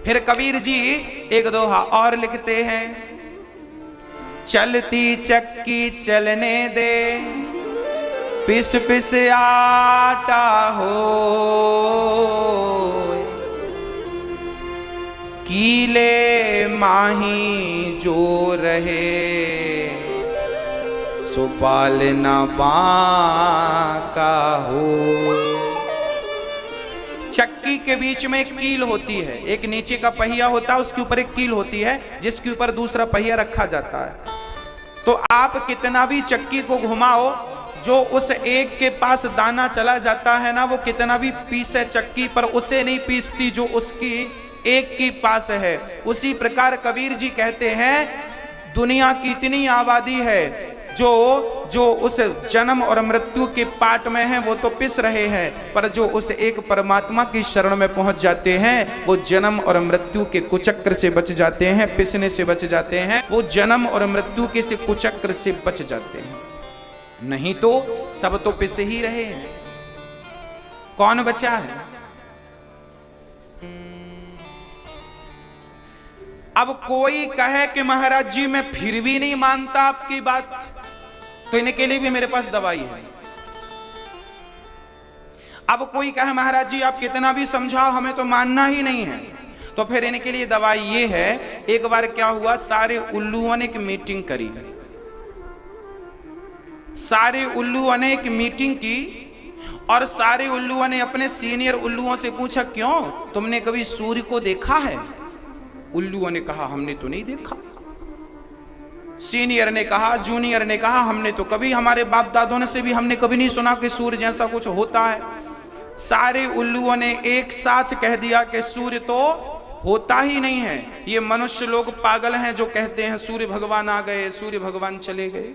फिर कबीर जी एक दोहा और लिखते हैं, चलती चक्की चलने दे, पिस पिस आटा हो, कीले माही जो रहे, सुपाल न बाका हो। चक्की के बीच में एक कील होती है, एक नीचे का पहिया होता है, उसके ऊपर एक कील होती है जिसके ऊपर दूसरा पहिया रखा जाता है। तो आप कितना भी चक्की को घुमाओ, जो उस एक के पास दाना चला जाता है ना, वो कितना भी पीसे चक्की पर उसे नहीं पीसती जो उसकी एक के पास है। उसी प्रकार कबीर जी कहते हैं, दुनिया की इतनी आबादी है जो उस जन्म और मृत्यु के पाट में है, वो तो पिस रहे हैं, पर जो उस एक परमात्मा की शरण में पहुंच जाते हैं, वो जन्म और मृत्यु के कुचक्र से बच जाते हैं, पिसने से बच जाते हैं, वो जन्म और मृत्यु के से कुचक्र से बच जाते हैं। नहीं तो सब तो पिस ही रहे हैं, कौन बचा है? अब कोई कहे कि महाराज जी मैं फिर भी नहीं मानता आपकी बात, तो इनके लिए भी मेरे पास दवाई है। अब कोई कहे महाराज जी आप कितना भी समझाओ हमें तो मानना ही नहीं है, तो फिर इनके लिए दवाई ये है। एक बार क्या हुआ, सारे उल्लुओं ने एक मीटिंग करी, सारे उल्लुओं ने एक मीटिंग की और सारे उल्लुओं ने अपने सीनियर उल्लुओं से पूछा, क्यों तुमने कभी सूर्य को देखा है? उल्लुओं ने कहा हमने तो नहीं देखा। सीनियर ने कहा, जूनियर ने कहा हमने तो कभी, हमारे बाप दादों ने से भी हमने कभी नहीं सुना कि सूर्य जैसा कुछ होता है। सारे उल्लुओं ने एक साथ कह दिया कि सूर्य तो होता ही नहीं है, ये मनुष्य लोग पागल हैं जो कहते हैं सूर्य भगवान आ गए, सूर्य भगवान चले गए।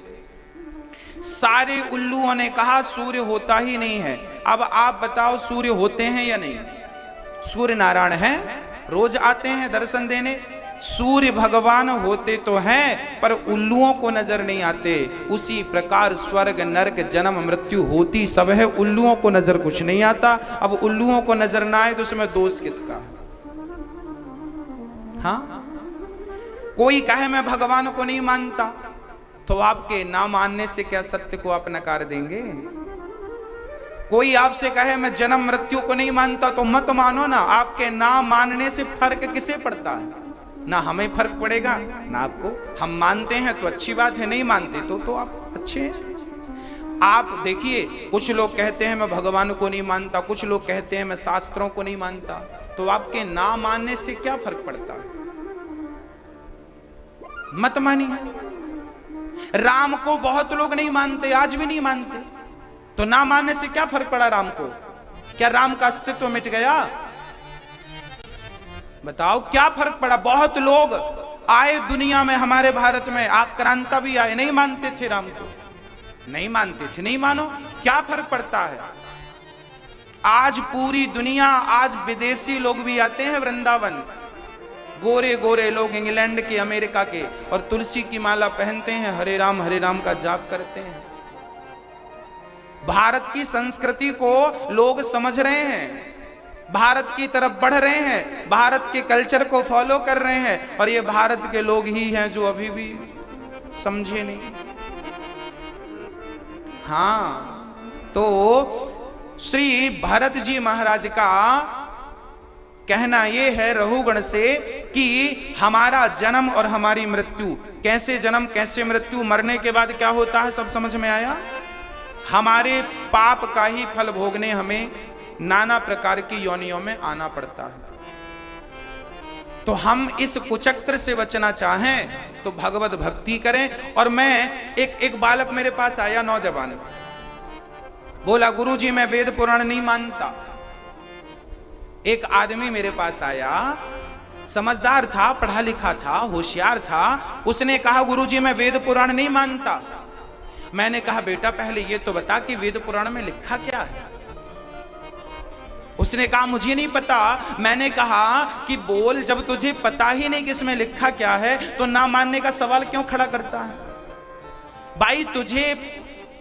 सारे उल्लुओं ने कहा सूर्य होता ही नहीं है। अब आप बताओ सूर्य होते हैं या नहीं? सूर्य नारायण हैं, रोज आते हैं दर्शन देने, सूर्य भगवान होते तो हैं पर उल्लुओं को नजर नहीं आते। उसी प्रकार स्वर्ग नरक जन्म मृत्यु होती सब है, उल्लुओं को नजर कुछ नहीं आता। अब उल्लुओं को नजर ना आए तो उसमें दोष किसका है? हाँ, कोई कहे मैं भगवान को नहीं मानता, तो आपके ना मानने से क्या सत्य को आप नकार देंगे? कोई आपसे कहे मैं जन्म मृत्यु को नहीं मानता, तो मत मानो ना, आपके ना मानने से फर्क किसे पड़ता है? ना हमें फर्क पड़ेगा ना आपको। हम मानते हैं तो अच्छी बात है, नहीं मानते तो आप अच्छे हैं। आप देखिए, कुछ लोग कहते हैं मैं भगवान को नहीं मानता, कुछ लोग कहते हैं मैं शास्त्रों को नहीं मानता, तो आपके ना मानने से क्या फर्क पड़ता है? मत मानिए। राम को बहुत लोग नहीं मानते, आज भी नहीं मानते, तो ना मानने से क्या फर्क पड़ा राम को? क्या राम का अस्तित्व मिट गया? बताओ क्या फर्क पड़ा? बहुत लोग आए दुनिया में, हमारे भारत में आक्रांता भी आए, नहीं मानते थे राम को, नहीं मानते थे, नहीं मानो, क्या फर्क पड़ता है? आज पूरी दुनिया, आज विदेशी लोग भी आते हैं वृंदावन, गोरे गोरे लोग इंग्लैंड के, अमेरिका के, और तुलसी की माला पहनते हैं, हरे राम का जाप करते हैं। भारत की संस्कृति को लोग समझ रहे हैं, भारत की तरफ बढ़ रहे हैं, भारत के कल्चर को फॉलो कर रहे हैं, और ये भारत के लोग ही हैं जो अभी भी समझे नहीं। हाँ, तो श्री भरत जी महाराज का कहना यह है रहुगण से कि हमारा जन्म और हमारी मृत्यु, कैसे जन्म कैसे मृत्यु, मरने के बाद क्या होता है सब समझ में आया। हमारे पाप का ही फल भोगने हमें नाना प्रकार की योनियों में आना पड़ता है। तो हम इस कुचक्र से बचना चाहें तो भगवत भक्ति करें। और मैं एक बालक मेरे पास आया, नौजवान, बोला गुरुजी मैं वेद पुराण नहीं मानता। एक आदमी मेरे पास आया, समझदार था, पढ़ा लिखा था, होशियार था, उसने कहा गुरुजी मैं वेद पुराण नहीं मानता। मैंने कहा बेटा पहले ये तो बता कि वेद पुराण में लिखा क्या है। उसने कहा मुझे नहीं पता। मैंने कहा कि बोल, जब तुझे पता ही नहीं कि इसमें लिखा क्या है तो ना मानने का सवाल क्यों खड़ा करता है? भाई तुझे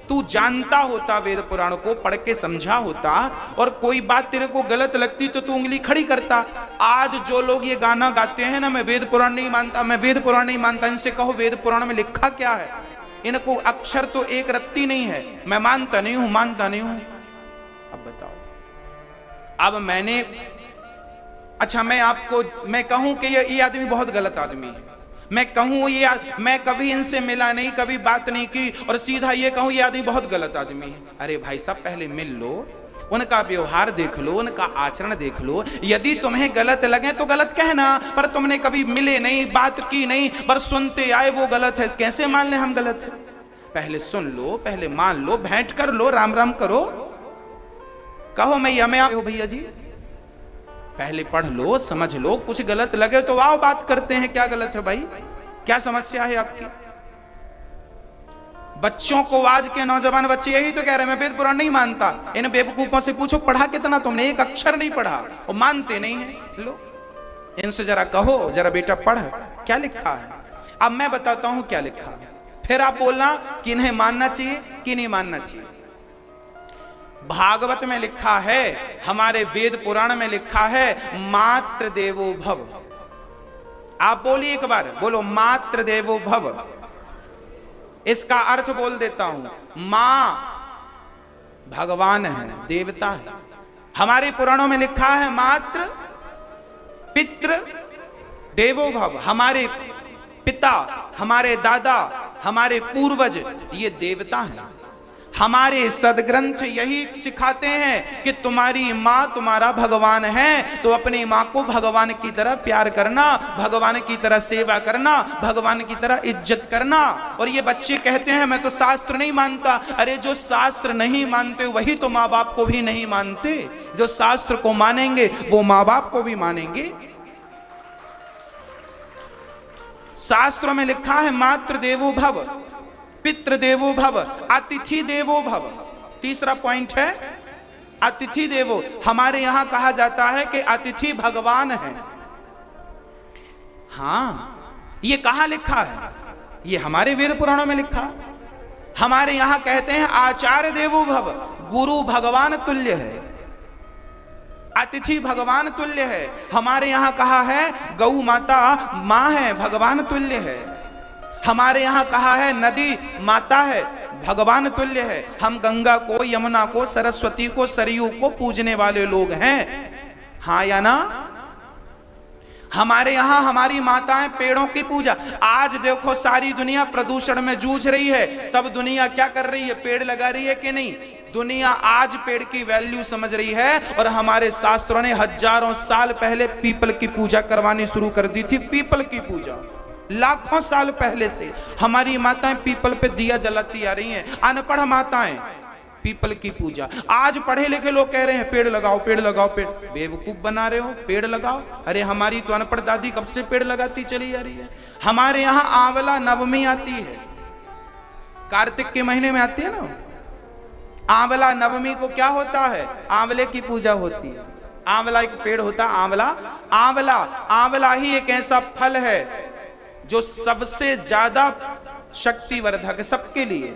तू जानता होता, वेद पुराण को पढ़ के समझा होता, और कोई बात तेरे को गलत लगती तो तू उंगली खड़ी करता। आज जो लोग ये गाना गाते हैं ना, मैं वेद पुराण नहीं मानता, मैं वेद पुराण नहीं मानता, इनसे कहो वेद पुराण में लिखा क्या है? इनको अक्षर तो एक रत्ती नहीं है। मैं मानता नहीं हूं, मानता नहीं हूं। अब बताओ, अब मैंने, अच्छा मैं कहूं कि ये आदमी बहुत गलत आदमी है, मैं कहूं मैं कभी इनसे मिला नहीं, कभी बात नहीं की, और सीधा ये कहूं ये आदमी बहुत गलत आदमी है। अरे भाई साहब, पहले मिल लो, उनका व्यवहार देख लो, उनका आचरण देख लो। यदि तुम्हें गलत लगे तो गलत कहना, पर तुमने कभी मिले नहीं, बात की नहीं, पर सुनते आए वो गलत है, कैसे मान ले हम गलत है? पहले सुन लो, पहले मान लो, भेंट कर लो, राम राम करो, कहो मैं यमे हो भैया जी। पहले पढ़ लो, समझ लो, कुछ गलत लगे तो आओ बात करते हैं। क्या गलत है भाई? क्या समस्या है आपकी? बच्चों को, आज के नौजवान बच्चे यही तो कह रहे हैं, मैं वेद पुराण नहीं मानता। इन बेवकूफों से पूछो पढ़ा कितना तुमने? एक अक्षर नहीं पढ़ा, और मानते नहीं है। लो, इनसे जरा कहो, जरा बेटा पढ़, क्या लिखा है? अब मैं बताता हूं क्या लिखा है, फिर आप बोलना कि इन्हें मानना चाहिए कि नहीं मानना चाहिए। भागवत में लिखा है, हमारे वेद पुराण में लिखा है, मात्र देवो भव। आप बोलिए एक बार, बोलो मात्र देवो भव। इसका अर्थ बोल देता हूं, मां भगवान है, देवता है। हमारे पुराणों में लिखा है मात्र पितृ देवो भव। हमारे पिता, हमारे दादा, हमारे पूर्वज ये देवता हैं। हमारे सदग्रंथ यही सिखाते हैं कि तुम्हारी माँ तुम्हारा भगवान है, तो अपनी माँ को भगवान की तरह प्यार करना, भगवान की तरह सेवा करना, भगवान की तरह इज्जत करना। और ये बच्चे कहते हैं मैं तो शास्त्र नहीं मानता। अरे जो शास्त्र नहीं मानते वही तो माँ बाप को भी नहीं मानते। जो शास्त्र को मानेंगे वो माँ बाप को भी मानेंगे। शास्त्रों में लिखा है मातृ देवो भव, पितृ देवो भव, अतिथि देवो भव। तीसरा पॉइंट है अतिथि देवो। हमारे यहां कहा जाता है कि अतिथि भगवान है। हां, ये कहां लिखा है? ये हमारे वेद पुराणों में लिखा। हमारे यहां कहते हैं आचार्य देवो भव, गुरु भगवान तुल्य है, अतिथि भगवान तुल्य है। हमारे यहां कहा है गौ माता मां है, भगवान तुल्य है। हमारे यहां कहा है नदी माता है, भगवान तुल्य है। हम गंगा को, यमुना को, सरस्वती को, सरयू को पूजने वाले लोग हैं, हां या ना? हमारे यहां हमारी माताएं पेड़ों की पूजा। आज देखो सारी दुनिया प्रदूषण में जूझ रही है, तब दुनिया क्या कर रही है? पेड़ लगा रही है कि नहीं? दुनिया आज पेड़ की वैल्यू समझ रही है। और हमारे शास्त्रों ने हजारों साल पहले पीपल की पूजा करवानी शुरू कर दी थी। पीपल की पूजा लाखों साल पहले से हमारी माताएं पीपल पे दिया जलाती आ रही हैं। अनपढ़ माताएं पीपल की पूजा। आज पढ़े लिखे लोग कह रहे हैं पेड़ लगाओ, पेड़ लगाओ, पेड़। बेवकूफ बना रहे हो, पेड़ लगाओ। अरे हमारी तो अनपढ़ दादी कब से पेड़ लगाती चली आ रही है। हमारे यहां आंवला नवमी आती है, कार्तिक के महीने में आती है ना। आंवला नवमी को क्या होता है? आंवले की पूजा होती है। आंवला एक पेड़ होता है, आंवला ही एक ऐसा फल है जो सबसे ज्यादा शक्तिवर्धक है सबके लिए।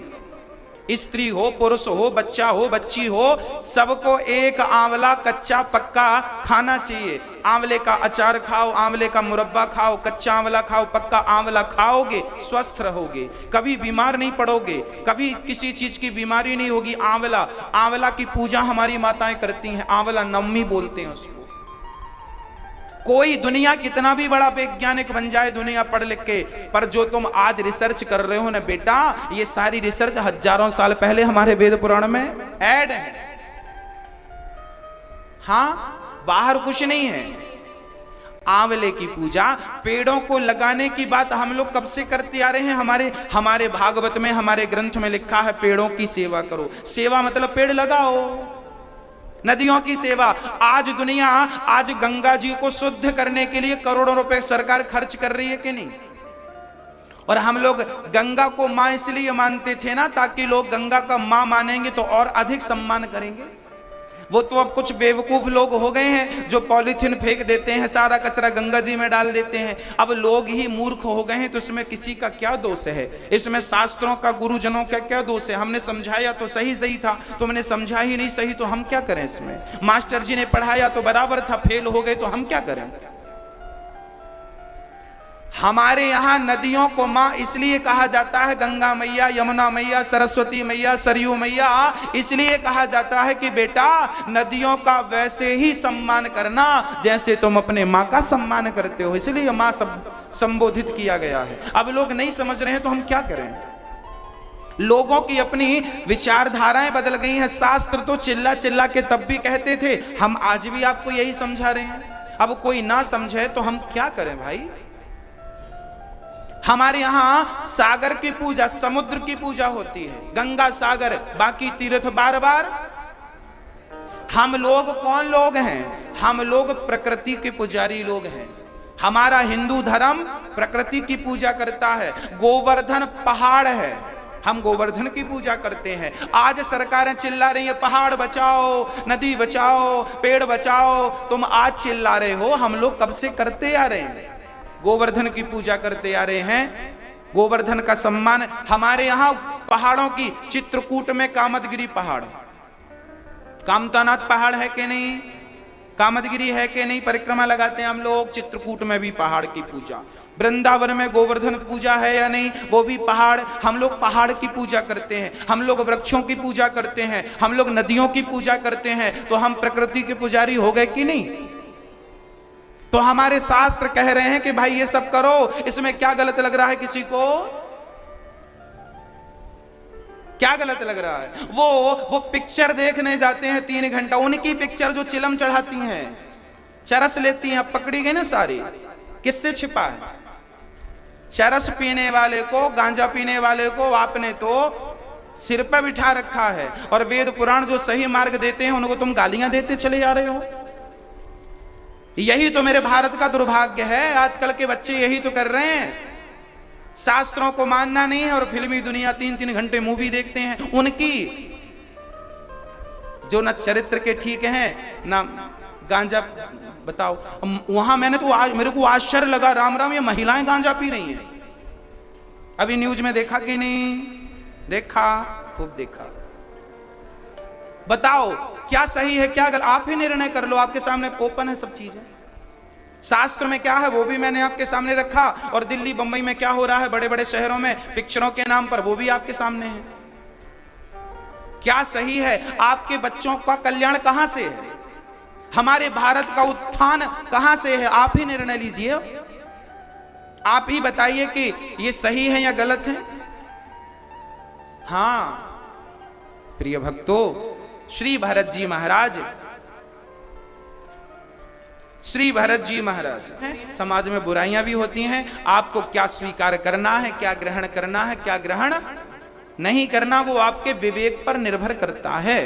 स्त्री हो, पुरुष हो, बच्चा हो, बच्ची हो, सबको एक आंवला कच्चा पक्का खाना चाहिए। आंवले का अचार खाओ, आंवले का मुरब्बा खाओ, कच्चा आंवला खाओ, पक्का आंवला खाओगे स्वस्थ रहोगे, कभी बीमार नहीं पड़ोगे, कभी किसी चीज की बीमारी नहीं होगी। आंवला की पूजा हमारी माताएं करती हैं। आंवला नवमी बोलते हैं उसको। कोई दुनिया कितना भी बड़ा वैज्ञानिक बन जाए दुनिया पढ़ लिख के, पर जो तुम आज रिसर्च कर रहे हो ना बेटा, ये सारी रिसर्च हजारों साल पहले हमारे वेद पुराण में ऐड है। हाँ, बाहर कुछ नहीं है। आंवले की पूजा, पेड़ों को लगाने की बात हम लोग कब से करते आ रहे हैं। हमारे भागवत में, हमारे ग्रंथ में लिखा है पेड़ों की सेवा करो। सेवा मतलब पेड़ लगाओ। नदियों की सेवा। आज गंगा जी को शुद्ध करने के लिए करोड़ों रुपए सरकार खर्च कर रही है कि नहीं। और हम लोग गंगा को मां इसलिए मानते थे ना, ताकि लोग गंगा का मां मानेंगे तो और अधिक सम्मान करेंगे। वो तो अब कुछ बेवकूफ लोग हो गए हैं जो पॉलीथीन फेंक देते हैं, सारा कचरा गंगा जी में डाल देते हैं। अब लोग ही मूर्ख हो गए हैं, तो इसमें किसी का क्या दोष है? इसमें शास्त्रों का, गुरुजनों का क्या दोष है? हमने समझाया तो सही सही था, तुमने समझा ही नहीं सही, तो हम क्या करें इसमें? मास्टर जी ने पढ़ाया तो बराबर था, फेल हो गए तो हम क्या करें? हमारे यहाँ नदियों को माँ इसलिए कहा जाता है, गंगा मैया, यमुना मैया, सरस्वती मैया, सरयू मैया, इसलिए कहा जाता है कि बेटा नदियों का वैसे ही सम्मान करना जैसे तुम अपने माँ का सम्मान करते हो, इसलिए माँ संबोधित किया गया है। अब लोग नहीं समझ रहे हैं तो हम क्या करें? लोगों की अपनी विचारधाराएं बदल गई हैं। शास्त्र तो चिल्ला चिल्ला के तब भी कहते थे, हम आज भी आपको यही समझा रहे हैं। अब कोई ना समझे तो हम क्या करें भाई? हमारे यहाँ सागर की पूजा, समुद्र की पूजा होती है, गंगा सागर, बाकी तीर्थ बार बार। हम लोग कौन लोग हैं? हम लोग प्रकृति के पुजारी लोग हैं। हमारा हिंदू धर्म प्रकृति की पूजा करता है। गोवर्धन पहाड़ है, हम गोवर्धन की पूजा करते हैं। आज सरकारें चिल्ला रही है पहाड़ बचाओ, नदी बचाओ, पेड़ बचाओ। तुम आज चिल्ला रहे हो, हम लोग कब से करते आ रहे हैं, गोवर्धन की पूजा करते आ रहे हैं। गोवर्धन का सम्मान हमारे यहां पहाड़ों की, चित्रकूट में कामदगिरी पहाड़, कामतानाथ पहाड़ है कि नहीं, कामदगिरी है कि नहीं, परिक्रमा लगाते हैं हम लोग। चित्रकूट में भी पहाड़ की पूजा, वृंदावन में गोवर्धन पूजा है या नहीं, वो भी पहाड़। हम लोग पहाड़ की पूजा करते हैं, हम लोग वृक्षों की पूजा करते हैं, हम लोग नदियों की पूजा करते हैं। तो हम प्रकृति के पुजारी हो गए कि नहीं? तो हमारे शास्त्र कह रहे हैं कि भाई ये सब करो, इसमें क्या गलत लग रहा है किसी को? क्या गलत लग रहा है? वो पिक्चर देखने जाते हैं 3 घंटा, उनकी पिक्चर जो चिलम चढ़ाती हैं, चरस लेती हैं, पकड़ी गई ना सारी, किससे छिपा है? चरस पीने वाले को, गांजा पीने वाले को आपने तो सिर पर बिठा रखा है, और वेद पुराण जो सही मार्ग देते हैं उनको तुम गालियां देते चले जा रहे हो। यही तो मेरे भारत का दुर्भाग्य है, आजकल के बच्चे यही तो कर रहे हैं। शास्त्रों को मानना नहीं है और फिल्मी दुनिया 3-3 घंटे मूवी देखते हैं, उनकी जो न चरित्र के ठीक हैं ना गांजा। बताओ, वहां मैंने तो आज मेरे को आश्चर्य लगा, राम राम, ये महिलाएं गांजा पी रही हैं। अभी न्यूज में देखा कि नहीं देखा? खूब देखा। बताओ क्या सही है क्या गलत, आप ही निर्णय कर लो, आपके सामने ओपन है सब चीजें। शास्त्र में क्या है वो भी मैंने आपके सामने रखा, और दिल्ली बंबई में क्या हो रहा है बड़े बड़े शहरों में पिक्चरों के नाम पर, वो भी आपके सामने है। क्या सही है? आपके बच्चों का कल्याण कहां से है? हमारे भारत का उत्थान कहां से है? आप ही निर्णय लीजिए, आप ही बताइए कि ये सही है या गलत है। हाँ प्रिय भक्तों, श्री भरत जी महाराज, श्री भरत जी महाराज, समाज में बुराइयां भी होती हैं, आपको क्या स्वीकार करना है, क्या ग्रहण करना है, क्या ग्रहण नहीं करना, वो आपके विवेक पर निर्भर करता है।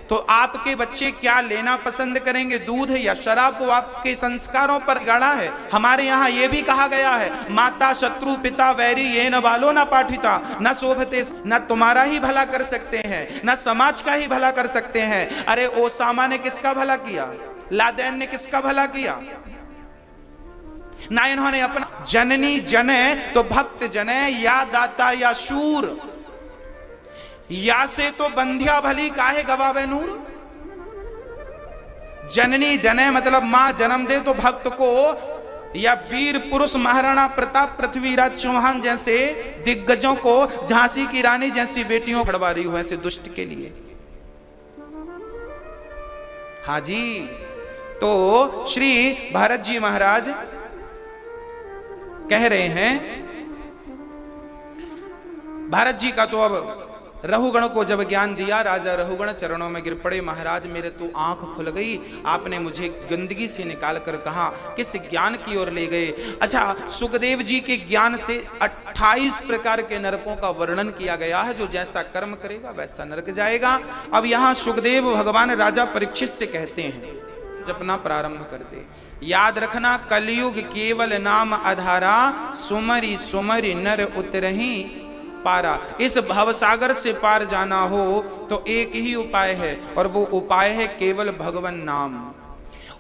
तो आपके बच्चे क्या लेना पसंद करेंगे, दूध या शराब, वो आपके संस्कारों पर गड़ा है। हमारे यहाँ ये भी कहा गया है, माता शत्रु पिता वैरी ये न बालो न पाठिता न शोभते, न तुम्हारा ही भला कर सकते हैं न समाज का ही भला कर सकते हैं। अरे ओसामा ने किसका भला किया, लादेन ने किसका भला किया? ना इन्होंने अपना जननी जने तो भक्त जने, या दाता या शूर, या से तो बंध्या भली काहे गवावे नूर। जननी जने मतलब मां जन्म दे तो भक्त को, या वीर पुरुष महाराणा प्रताप पृथ्वीराज चौहान जैसे दिग्गजों को, झांसी की रानी जैसी बेटियों खड़वा रही हो ऐसे दुष्ट के लिए। हाँ जी, तो श्री भरत जी महाराज कह रहे हैं, भारत जी का तो अब रहुगण को जब ज्ञान दिया, राजा रहुगण चरणों में गिर पड़े, महाराज मेरे तो आंख खुल गई, आपने मुझे गंदगी से निकाल कर कहा, किस ज्ञान की ओर ले गए। अच्छा, सुखदेव जी के ज्ञान से 28 प्रकार के नरकों का वर्णन किया गया है, जो जैसा कर्म करेगा वैसा नरक जाएगा। अब यहाँ सुखदेव भगवान राजा परीक्षित से कहते हैं, जपना प्रारंभ कर दे, याद रखना कलयुग केवल नाम आधारा, सुमरी सुमरी नर उतरही, पारा। इस भवसागर से पार जाना हो तो एक ही उपाय है, और वो उपाय है केवल भगवान नाम।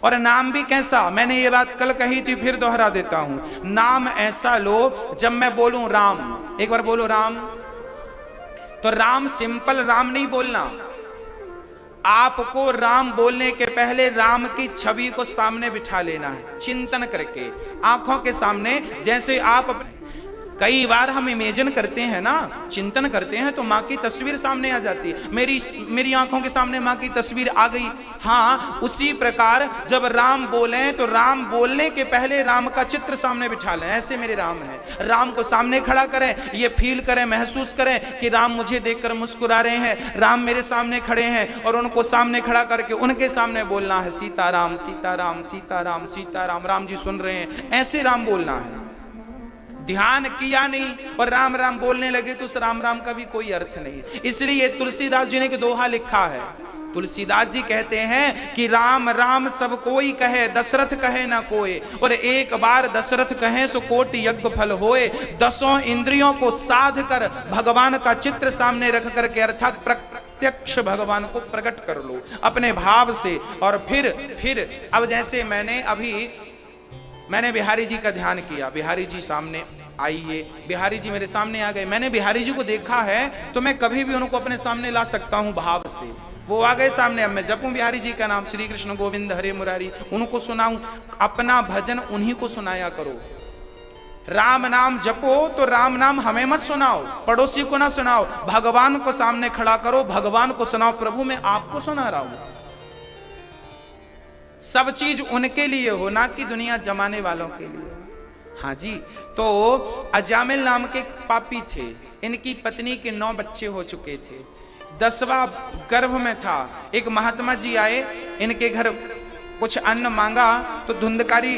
और नाम भी कैसा, मैंने ये बात कल कही थी, फिर दोहरा देता हूं। नाम ऐसा लो, जब मैं बोलूं राम, एक बार बोलो राम, तो राम सिंपल राम नहीं बोलना, आपको राम बोलने के पहले राम की छवि को सामने बिठा लेना है, चिंतन करके आंखों के सामने। जैसे आप कई बार हम इमेजिन करते हैं ना, चिंतन करते हैं, तो माँ की तस्वीर सामने आ जाती है। मेरी आंखों के सामने माँ की तस्वीर आ गई। हाँ, उसी प्रकार जब राम बोले तो राम बोलने के पहले राम का चित्र सामने बिठा लें। ऐसे मेरे राम है, राम को सामने खड़ा करें, ये फील करें, महसूस करें कि राम मुझे देखकर मुस्कुरा रहे हैं, राम मेरे सामने खड़े हैं, और उनको सामने खड़ा करके उनके सामने बोलना है सीताराम सीताराम सीताराम सीताराम, राम जी सुन रहे हैं, ऐसे राम बोलना है। ध्यान किया नहीं और राम राम बोलने लगे तो उस राम राम का भी कोई अर्थ नहीं। इसलिए तुलसीदास जी ने एक दोहा लिखा है। तुलसीदास जी कहते हैं कि राम राम सब कोई कहे, दशरथ कहे ना कोई, और एक बार दशरथ कहे सो कोटि यज्ञ फल होए। दसों इंद्रियों को साध कर भगवान का चित्र सामने रख करके, अर्थात प्रत्यक्ष भगवान को प्रकट कर लो अपने भाव से। और फिर अब जैसे मैंने बिहारी जी का ध्यान किया, बिहारी जी सामने आइए, बिहारी जी मेरे सामने आ गए। मैंने बिहारी जी को देखा है तो मैं कभी भी उनको अपने सामने ला सकता हूं भाव से। वो आ गए सामने, अब मैं जपूं बिहारी जी का नाम, श्री कृष्ण गोविंद हरे मुरारी, उनको सुनाऊं। अपना भजन उन्हीं को सुनाया करो। राम नाम जपो तो राम नाम हमें मत सुनाओ, पड़ोसी को ना सुनाओ, भगवान को सामने खड़ा करो, भगवान को सुनाओ। प्रभु मैं आपको सुना रहा हूं। सब चीज उनके लिए हो, ना कि दुनिया जमाने वालों के लिए। हाँ जी, तो अजामिल नाम के पापी थे, इनकी पत्नी के 9 बच्चे हो चुके थे, 10वां गर्भ में था। एक महात्मा जी आए, इनके घर कुछ अन्न मांगा तो धुंधकारी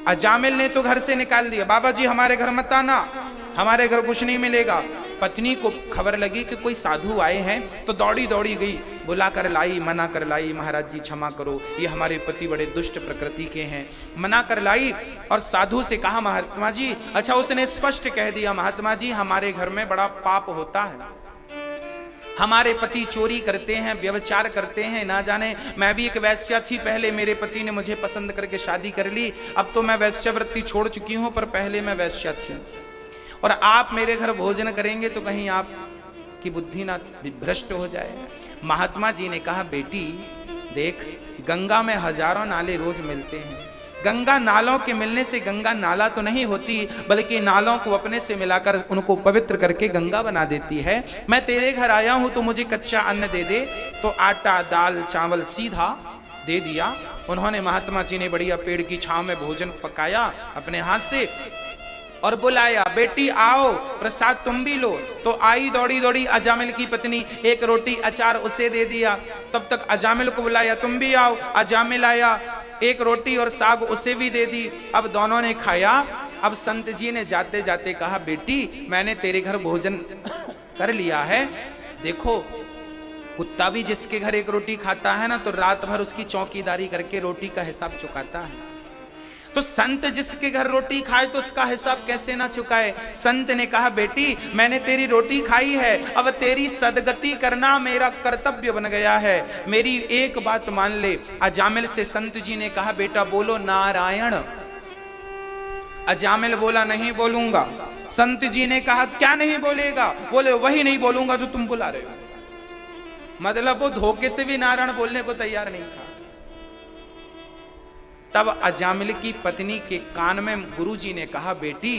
अजामिल ने तो घर से निकाल दिया, बाबा जी हमारे घर मत आना, हमारे घर कुछ नहीं मिलेगा। पत्नी को खबर लगी कि कोई साधु आए हैं तो दौड़ी दौड़ी गई, बुला कर लाई, मना कर लाई, महाराज जी क्षमा करो, ये हमारे पति बड़े दुष्ट प्रकृति के हैं, मना कर लाई। और साधु से कहा महात्मा जी, अच्छा उसने स्पष्ट कह दिया महात्मा जी हमारे घर में बड़ा पाप होता है, हमारे पति चोरी करते हैं, व्यभिचार करते हैं, ना जाने मैं भी एक वैश्या थी पहले, मेरे पति ने मुझे पसंद करके शादी कर ली, अब तो मैं वैश्यावृत्ति छोड़ चुकी हूं, पर पहले मैं वैश्या थी, और आप मेरे घर भोजन करेंगे तो कहीं आप की बुद्धि ना भ्रष्ट हो जाए। महात्मा जी ने कहा बेटी देख, गंगा में हजारों नाले रोज मिलते हैं, गंगा नालों के मिलने से गंगा नाला तो नहीं होती, बल्कि नालों को अपने से मिलाकर उनको पवित्र करके गंगा बना देती है। मैं तेरे घर आया हूं तो मुझे कच्चा अन्न दे दे, तो आटा दाल चावल सीधा दे दिया। उन्होंने महात्मा जी ने बढ़िया पेड़ की छांव में भोजन पकाया अपने हाथ से और बुलाया, बेटी आओ प्रसाद तुम भी लो। तो आई दौड़ी दौड़ी अजामिल की पत्नी, एक रोटी अचार उसे दे दिया। तब तक अजामिल को बुलाया, तुम भी आओ। अजामिल आया, एक रोटी और साग उसे भी दे दी। अब दोनों ने खाया। अब संत जी ने जाते जाते कहा, बेटी मैंने तेरे घर भोजन कर लिया है, देखो कुत्ता भी जिसके घर एक रोटी खाता है ना, तो रात भर उसकी चौकीदारी करके रोटी का हिसाब चुकाता है। तो संत जिसके घर रोटी खाए तो उसका हिसाब कैसे ना चुकाए। संत ने कहा, बेटी मैंने तेरी रोटी खाई है, अब तेरी सदगति करना मेरा कर्तव्य बन गया है, मेरी एक बात मान ले। अजामिल से संत जी ने कहा, बेटा बोलो नारायण। अजामिल बोला, नहीं बोलूंगा। संत जी ने कहा, क्या नहीं बोलेगा? बोले, वही नहीं बोलूंगा जो तुम बुला रहे हो। मतलब वो धोखे से भी नारायण बोलने को तैयार नहीं था। तब अजामिल की पत्नी के कान में गुरुजी ने कहा, बेटी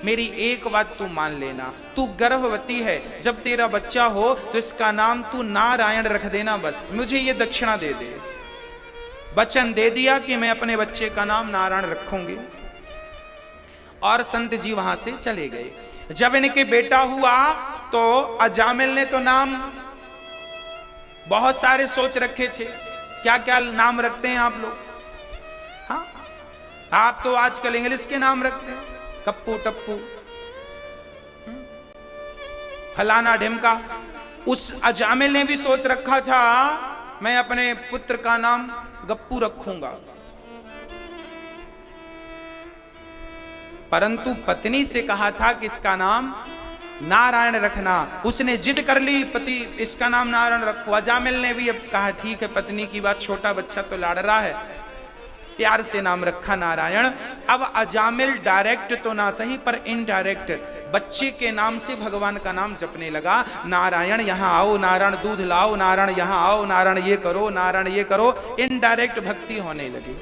मेरी एक बात तू मान लेना, तू गर्भवती है, जब तेरा बच्चा हो तो इसका नाम तू नारायण रख देना, बस मुझे ये दक्षिणा दे दे। वचन दे दिया कि मैं अपने बच्चे का नाम नारायण रखूंगी। और संत जी वहां से चले गए। जब इनके बेटा हुआ तो अजामिल ने तो नाम बहुत सारे सोच रखे थे, क्या क्या नाम रखते हैं आप लोग? हाँ, आप तो आजकल इंग्लिश के नाम रखते हैं, कप्पू टप्पू फलाना ढिमका। उस अजामिल ने भी सोच रखा था मैं अपने पुत्र का नाम गप्पू रखूंगा, परंतु पत्नी से कहा था कि इसका नाम नारायण रखना। उसने जिद कर ली, पति इसका नाम नारायण रखो। अजामिल ने भी अब कहा ठीक है, पत्नी की बात, छोटा बच्चा तो लाड़ रहा है, प्यार से नाम रखा नारायण। अब अजामिल डायरेक्ट तो ना सही पर इनडायरेक्ट बच्चे के नाम से भगवान का नाम जपने लगा। नारायण यहाँ आओ, नारायण दूध लाओ, नारायण यहाँ आओ, नारायण ये करो, नारायण ये करो। इनडायरेक्ट भक्ति होने लगी।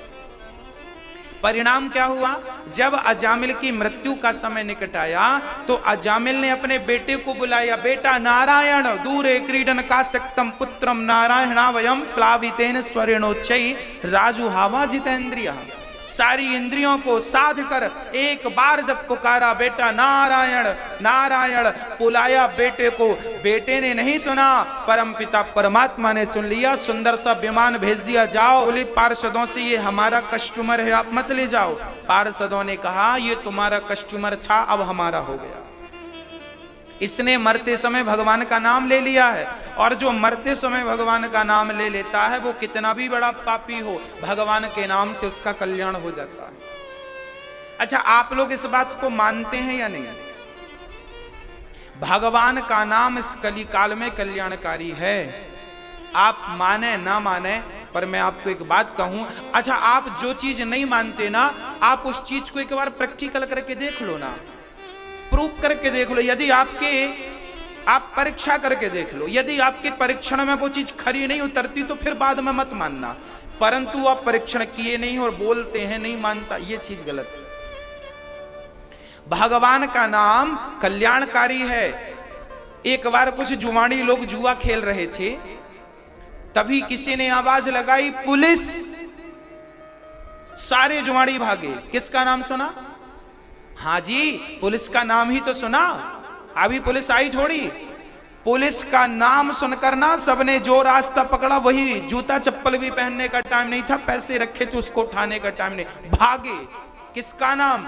परिणाम क्या हुआ? जब अजामिल की मृत्यु का समय निकट आया तो अजामिल ने अपने बेटे को बुलाया, बेटा नारायण दूरे क्रीडन का सक्तम पुत्रम नारायणावयम प्लावितेन स्वरेणोच्चै राजुहावा जितेंद्रिय। सारी इंद्रियों को साध कर एक बार जब पुकारा, बेटा नारायण नारायण, बुलाया बेटे को, बेटे ने नहीं सुना, परम पिता परमात्मा ने सुन लिया। सुंदर सा विमान भेज दिया, जाओ बोले पार्षदों से ये हमारा कस्टमर है, आप मत ले जाओ। पार्षदों ने कहा ये तुम्हारा कस्टमर था, अब हमारा हो गया। इसने मरते समय भगवान का नाम ले लिया है, और जो मरते समय भगवान का नाम ले लेता है वो कितना भी बड़ा पापी हो, भगवान के नाम से उसका कल्याण हो जाता है। अच्छा, आप लोग इस बात को मानते हैं या नहीं? भगवान का नाम इस कली काल में कल्याणकारी है। आप माने ना माने, पर मैं आपको एक बात कहूं, अच्छा आप जो चीज नहीं मानते ना, आप उस चीज को एक बार प्रैक्टिकल करके देख लो ना, प्रूफ करके देख लो। यदि आप परीक्षा करके देख लो, यदि आपके परीक्षण में वो चीज खरी नहीं उतरती तो फिर बाद में मत मानना। परंतु आप परीक्षण किए नहीं और बोलते हैं नहीं मानता, ये चीज गलत है। भगवान का नाम कल्याणकारी है। एक बार कुछ जुआनी लोग जुआ खेल रहे थे, तभी किसी ने आवाज लगाई, पुलिस। सारे जुआनी भागे। किसका नाम सुना? हाँ जी, पुलिस का नाम ही तो सुना, अभी पुलिस आई थोड़ी। पुलिस का नाम सुनकर ना सबने जो रास्ता पकड़ा वही, जूता चप्पल भी पहनने का टाइम नहीं था, पैसे रखे थे उसको उठाने का टाइम नहीं, भागे। किसका नाम?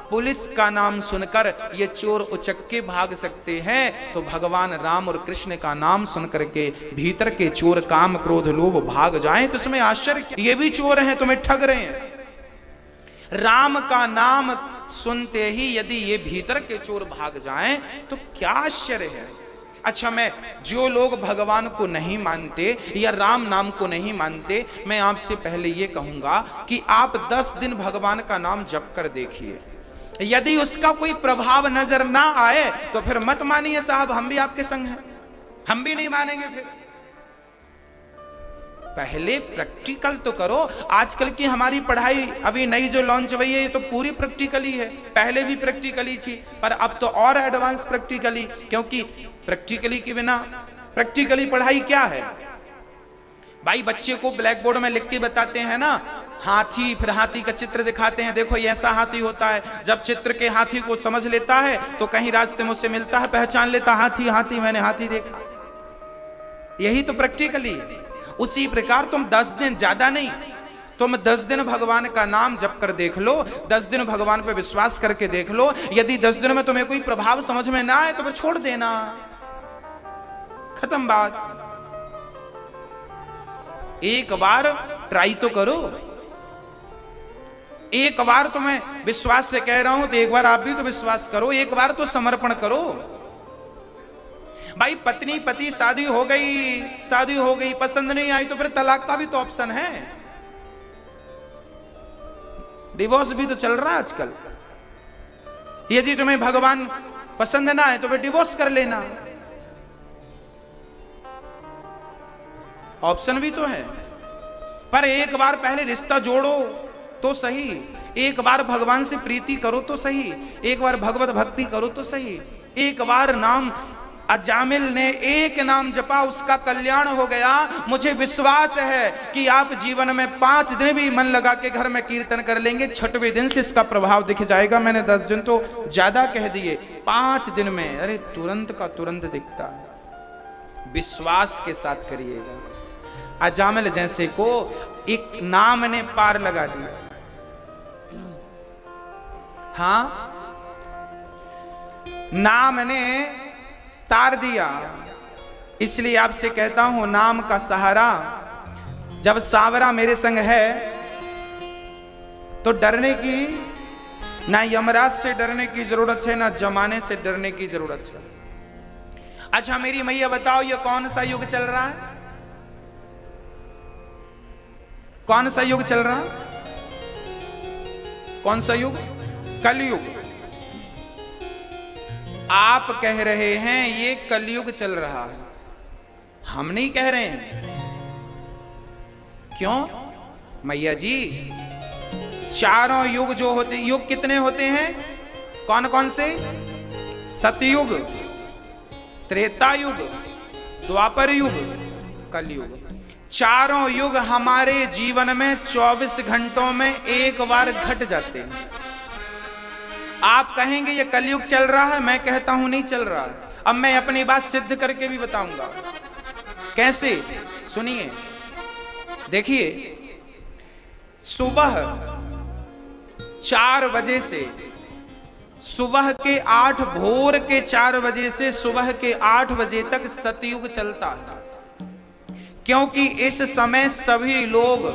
पुलिस का नाम सुनकर ये चोर उचक्के भाग सकते हैं, तो भगवान राम और कृष्ण का नाम सुनकर के भीतर के चोर काम क्रोध लोभ भाग जाएं, तो इसमें आश्चर्य, ये भी चोर हैं, तुम्हें ठग रहे हैं। राम का नाम सुनते ही यदि ये भीतर के चोर भाग जाएं तो क्या आश्चर्य है। अच्छा, मैं जो लोग भगवान को नहीं मानते या राम नाम को नहीं मानते, मैं आपसे पहले ये कहूंगा कि आप 10 दिन भगवान का नाम जप कर देखिए। यदि उसका कोई प्रभाव नजर ना आए तो फिर मत मानिए साहब, हम भी आपके संग हैं, हम भी नहीं मानेंगे। फिर पहले प्रैक्टिकल तो करो। आजकल की हमारी पढ़ाई अभी नई जो लॉन्च हुई है ये तो पूरी प्रैक्टिकली है, पहले भी प्रैक्टिकली थी, पर अब तो और एडवांस प्रैक्टिकली, क्योंकि प्रैक्टिकली के बिना प्रैक्टिकली पढ़ाई क्या है भाई? बच्चे को ब्लैक बोर्ड में लिख के बताते हैं ना, हाथी, फिर हाथी का चित्र दिखाते हैं, देखो ये ऐसा हाथी होता है। जब चित्र के हाथी को समझ लेता है तो कहीं रास्ते में उससे मिलता है, पहचान लेता, हाथी हाथी, मैंने हाथी देखा। यही तो प्रैक्टिकली है। उसी प्रकार तुम 10 दिन, ज्यादा नहीं, तुम 10 दिन भगवान का नाम जप कर देख लो, 10 दिन भगवान पे विश्वास करके देख लो। यदि 10 दिन में तुम्हें कोई प्रभाव समझ में ना आए तो फिर छोड़ देना, खत्म बात। एक बार ट्राई तो करो, एक बार तो मैं विश्वास से कह रहा हूं, तो एक बार आप भी तो विश्वास करो, एक बार तो समर्पण करो। भाई पत्नी पति शादी हो गई, पसंद नहीं आई तो फिर तलाक का भी तो ऑप्शन है, डिवोर्स भी तो चल रहा है आजकल। यदि तुम्हें भगवान पसंद ना आए तो फिर डिवोर्स कर लेना, ऑप्शन भी तो है। पर एक बार पहले रिश्ता जोड़ो तो सही, एक बार भगवान से प्रीति करो तो सही, एक बार भगवत भक्ति करो तो सही। एक बार नाम, अजामिल ने एक नाम जपा, उसका कल्याण हो गया। मुझे विश्वास है कि आप जीवन में 5 दिन भी मन लगा के घर में कीर्तन कर लेंगे, 6वें दिन से इसका प्रभाव दिख जाएगा। मैंने 10 दिन तो ज्यादा कह दिए, 5 दिन में अरे तुरंत का तुरंत दिखता है। विश्वास के साथ करिएगा। अजामिल जैसे को एक नाम ने पार लगा दिया। हाँ, नाम ने तार दिया। इसलिए आपसे कहता हूं, नाम का सहारा। जब सावरा मेरे संग है तो डरने की, ना यमराज से डरने की जरूरत है, ना जमाने से डरने की जरूरत है। अच्छा मेरी मैया बताओ, ये कौन सा युग चल रहा है? कौन सा युग चल रहा है? कौन सा युग? कलयुग। आप कह रहे हैं ये कलयुग चल रहा है, हम नहीं कह रहे हैं। क्यों मैया जी? चारों युग जो होते, युग कितने होते हैं? कौन कौन से? सतयुग, त्रेता युग, द्वापर युग, कलयुग। चारों युग हमारे जीवन में 24 घंटों में एक बार घट जाते हैं। आप कहेंगे ये कलयुग चल रहा है, मैं कहता हूं नहीं चल रहा है। अब मैं अपनी बात सिद्ध करके भी बताऊंगा। कैसे? सुनिए, देखिए, सुबह 4 बजे से सुबह के 8 भोर के 4 बजे से सुबह के 8 बजे तक सतयुग चलता है। क्योंकि इस समय सभी लोग,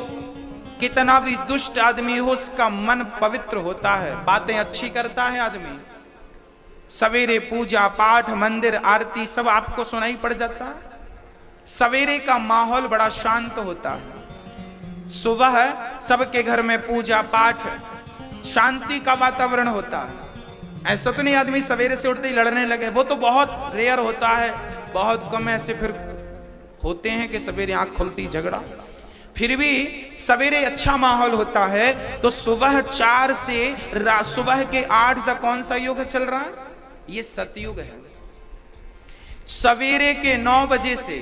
कितना भी दुष्ट आदमी हो, उसका मन पवित्र होता है, बातें अच्छी करता है आदमी। सवेरे पूजा पाठ, मंदिर, आरती सब आपको सुनाई पड़ जाता है। सवेरे का माहौल बड़ा शांत होता है। सुबह सबके घर में पूजा पाठ, शांति का वातावरण होता है। ऐसा तो नहीं आदमी सवेरे से उठते ही लड़ने लगे, वो तो बहुत रेयर होता है, बहुत कम ऐसे फिर होते हैं कि सवेरे आंख खुलती झगड़ा। फिर भी सवेरे अच्छा माहौल होता है। तो सुबह 4 से सुबह के 8 तक कौन सा युग चल रहा है? ये सतयुग है। सवेरे के 9 बजे से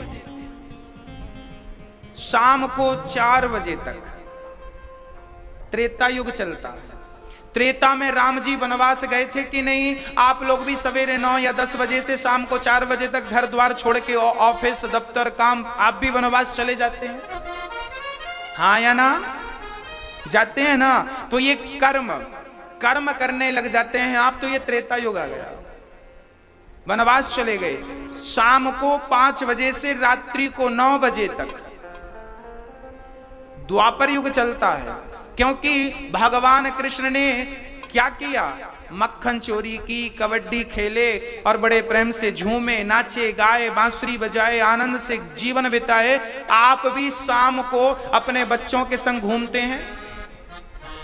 शाम को 4 बजे तक त्रेता युग चलता है। त्रेता में राम जी वनवास गए थे कि नहीं? आप लोग भी सवेरे 9 या 10 बजे से शाम को 4 बजे तक घर द्वार छोड़ के ऑफिस दफ्तर काम, आप भी वनवास चले जाते हैं, हाँ या ना? जाते हैं ना? तो ये कर्म करने लग जाते हैं आप, तो ये त्रेता युग आ गया। वनवास चले गए। शाम को 5 बजे से रात्रि को 9 बजे तक द्वापर युग चलता है। क्योंकि भगवान कृष्ण ने क्या किया? मक्खन चोरी की, कबड्डी खेले और बड़े प्रेम से झूमे, नाचे, गाए, बांसुरी बजाए, आनंद से जीवन बिताए। आप भी शाम को अपने बच्चों के संग घूमते हैं,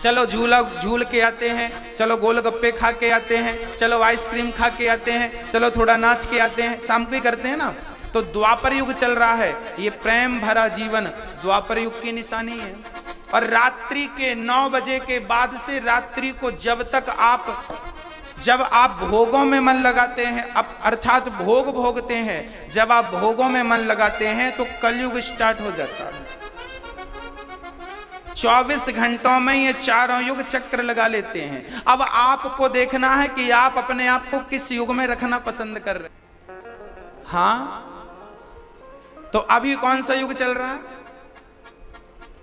चलो झूला झूल के आते हैं, चलो गोलगप्पे खा के आते हैं, चलो आइसक्रीम खा के आते हैं, चलो थोड़ा नाच के आते हैं, शाम को ही करते हैं ना। तो द्वापर युग चल रहा है। ये प्रेम भरा जीवन द्वापर युग की निशानी है। और रात्रि के 9 बजे के बाद से रात्रि को जब आप भोगों में मन लगाते हैं, अर्थात भोग भोगते हैं, जब आप भोगों में मन लगाते हैं तो कलयुग स्टार्ट हो जाता है। 24 घंटों में ये चारों युग चक्र लगा लेते हैं। अब आपको देखना है कि आप अपने आप को किस युग में रखना पसंद कर रहे हैं। हाँ, तो अभी कौन सा युग चल रहा है?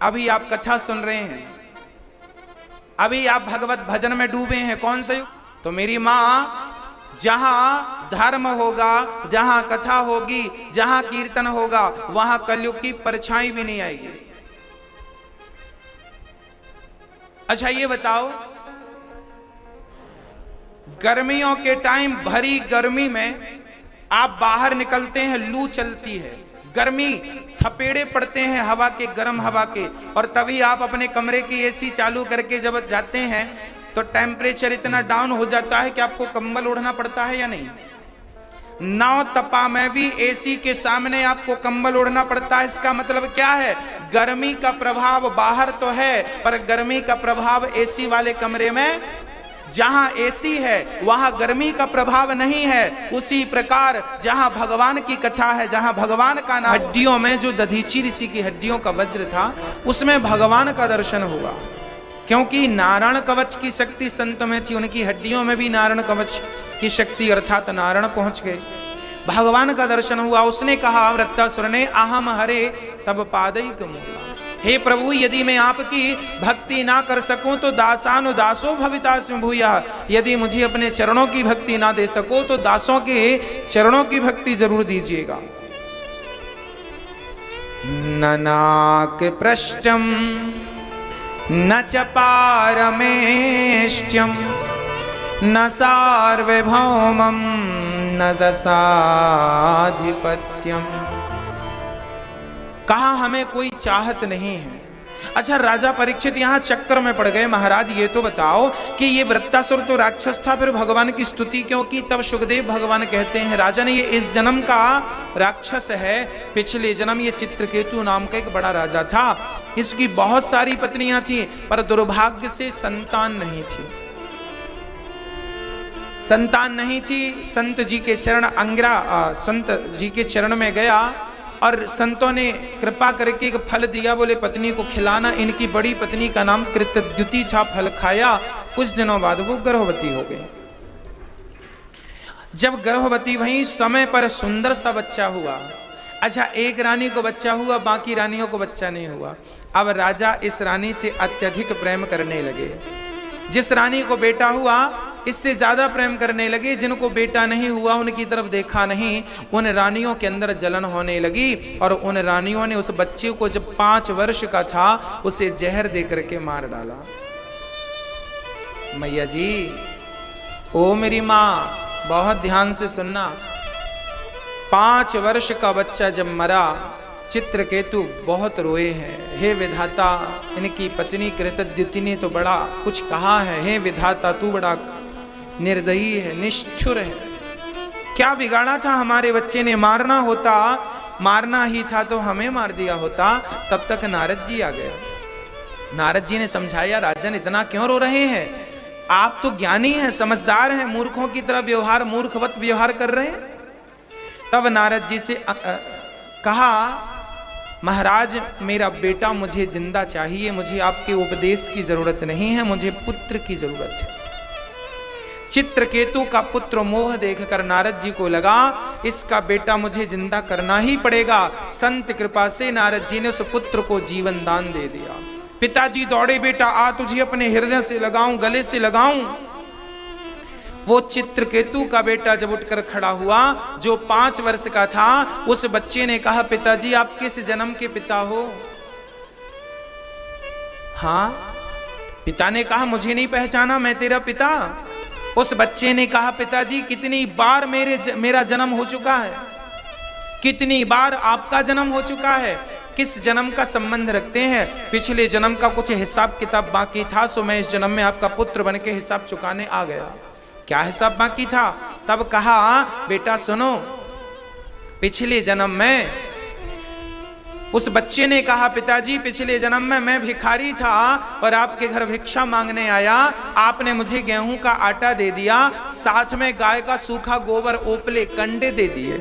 अभी आप कथा सुन रहे हैं, अभी आप भगवत भजन में डूबे हैं। कौन सा युग? तो मेरी मां, जहां धर्म होगा, जहां कथा होगी, जहां कीर्तन होगा, वहां कलयुग की परछाई भी नहीं आएगी। अच्छा ये बताओ, गर्मियों के टाइम भरी गर्मी में आप बाहर निकलते हैं, लू चलती है, गर्मी, थपेड़े पड़ते हैं हवा के, गर्म हवा के, और तभी आप अपने कमरे की एसी चालू करके जब जाते हैं तो टेम्परेचर इतना डाउन हो जाता है कि आपको कंबल ओढ़ना पड़ता है या नहीं? 9 तपा में भी एसी के सामने आपको कंबल ओढ़ना पड़ता है। इसका मतलब क्या है? गर्मी का प्रभाव बाहर तो है, पर गर्मी का प्रभाव एसी वाले कमरे में, जहां एसी है वहां गर्मी का प्रभाव नहीं है। उसी प्रकार जहां भगवान की कथा है, जहां भगवान का नाम, हड्डियों में जो दधीची ऋषि की हड्डियों का वज्र था, उसमें भगवान का दर्शन होगा। क्योंकि नारायण कवच की शक्ति संत में थी, उनकी हड्डियों में भी नारायण कवच की शक्ति अर्थात नारायण पहुंच गए। भगवान का दर्शन हुआ। उसने कहा वृत्तासुर ने, अहम हरे तब पादैक मूला, हे प्रभु यदि मैं आपकी भक्ति ना कर सकूं तो दासानुदासो भवितास्मि भूयः, यदि मुझे अपने चरणों की भक्ति ना दे सको तो दासों के चरणों की भक्ति जरूर दीजिएगा। न नाक पृष्ठम न च पारमेष्ट्यम न सार्वभौमम न रसाधिपत्यम। कहा हमें कोई चाहत नहीं है। अच्छा, राजा परीक्षित यहां चक्कर में पड़ गए। महाराज ये तो बताओ कि ये वृत्तासुर तो राक्षस था, फिर भगवान की स्तुति क्यों की? तब सुखदेव भगवान कहते हैं, राजन ये इस जन्म का राक्षस है। पिछले जन्म ये चित्रकेतु नाम का एक बड़ा राजा था। इसकी बहुत सारी पत्नियां थी, पर दुर्भाग्य से संतान नहीं थी। संतान नहीं थी। संत जी के चरण संत जी के चरण में गया और संतों ने कृपा करके एक फल दिया। बोले पत्नी को खिलाना। इनकी बड़ी पत्नी का नाम कृतद्युति था। फल खाया, कुछ दिनों बाद वो गर्भवती हो गई। जब गर्भवती वहीं समय पर सुंदर सा बच्चा हुआ। अच्छा, एक रानी को बच्चा हुआ, बाकी रानियों को बच्चा नहीं हुआ। अब राजा इस रानी से अत्यधिक प्रेम करने लगे। जिस रानी को बेटा हुआ इससे ज्यादा प्रेम करने लगे। जिनको बेटा नहीं हुआ उनकी तरफ देखा नहीं। उन रानियों के अंदर जलन होने लगी और उन रानियों ने उस बच्चे को जब 5 वर्ष का था उसे जहर दे करके मार डाला। मैया जी, ओ मेरी माँ, बहुत ध्यान से सुनना। 5 वर्ष का बच्चा जब मरा, चित्रकेतु बहुत रोए हैं। हे विधाता, इनकी पत्नी कृतद्युति ने तो बड़ा कुछ कहा है। हे विधाता, तू बड़ा निर्दयी है, निष्ठुर है। क्या बिगाड़ा था हमारे बच्चे ने? मारना होता, मारना ही था तो हमें मार दिया होता। तब तक नारद जी आ गया। नारद जी ने समझाया, राजन इतना क्यों रो रहे हैं? आप तो ज्ञानी हैं, समझदार हैं, मूर्खों की तरह व्यवहार, मूर्खवत व्यवहार कर रहे हैं। तब नारद जी से कहा, महाराज मेरा बेटा मुझे जिंदा चाहिए। मुझे आपके उपदेश की जरूरत नहीं है, मुझे पुत्र की जरूरत है। चित्रकेतु का पुत्र मोह देखकर नारद जी को लगा इसका बेटा मुझे जिंदा करना ही पड़ेगा। संत कृपा से नारद जी ने उस पुत्र को जीवन दान दे दिया। पिताजी दौड़े, बेटा आ, तुझे अपने हृदय से लगाऊं, गले से लगाऊं। वो चित्रकेतु का बेटा जब उठकर खड़ा हुआ, जो 5 वर्ष का था, उस बच्चे ने कहा, पिताजी आप किस जन्म के पिता हो? हाँ। पिता ने कहा, मुझे नहीं पहचाना, मैं तेरा पिता। उस बच्चे ने कहा, पिताजी कितनी बार मेरा जन्म हो चुका है, कितनी बार आपका जन्म हो चुका है, किस जन्म का संबंध रखते हैं? पिछले जन्म का कुछ हिसाब किताब बाकी था, सो मैं इस जन्म में आपका पुत्र बन के हिसाब चुकाने आ गया। क्या हिसाब बाकी था? तब कहा, बेटा सुनो, पिछले जन्म में, उस बच्चे ने कहा, पिताजी पिछले जन्म में मैं भिखारी था और आपके घर भिक्षा मांगने आया। आपने मुझे गेहूं का आटा दे दिया, साथ में गाय का सूखा गोबर, ओपले, कंडे दे दिए।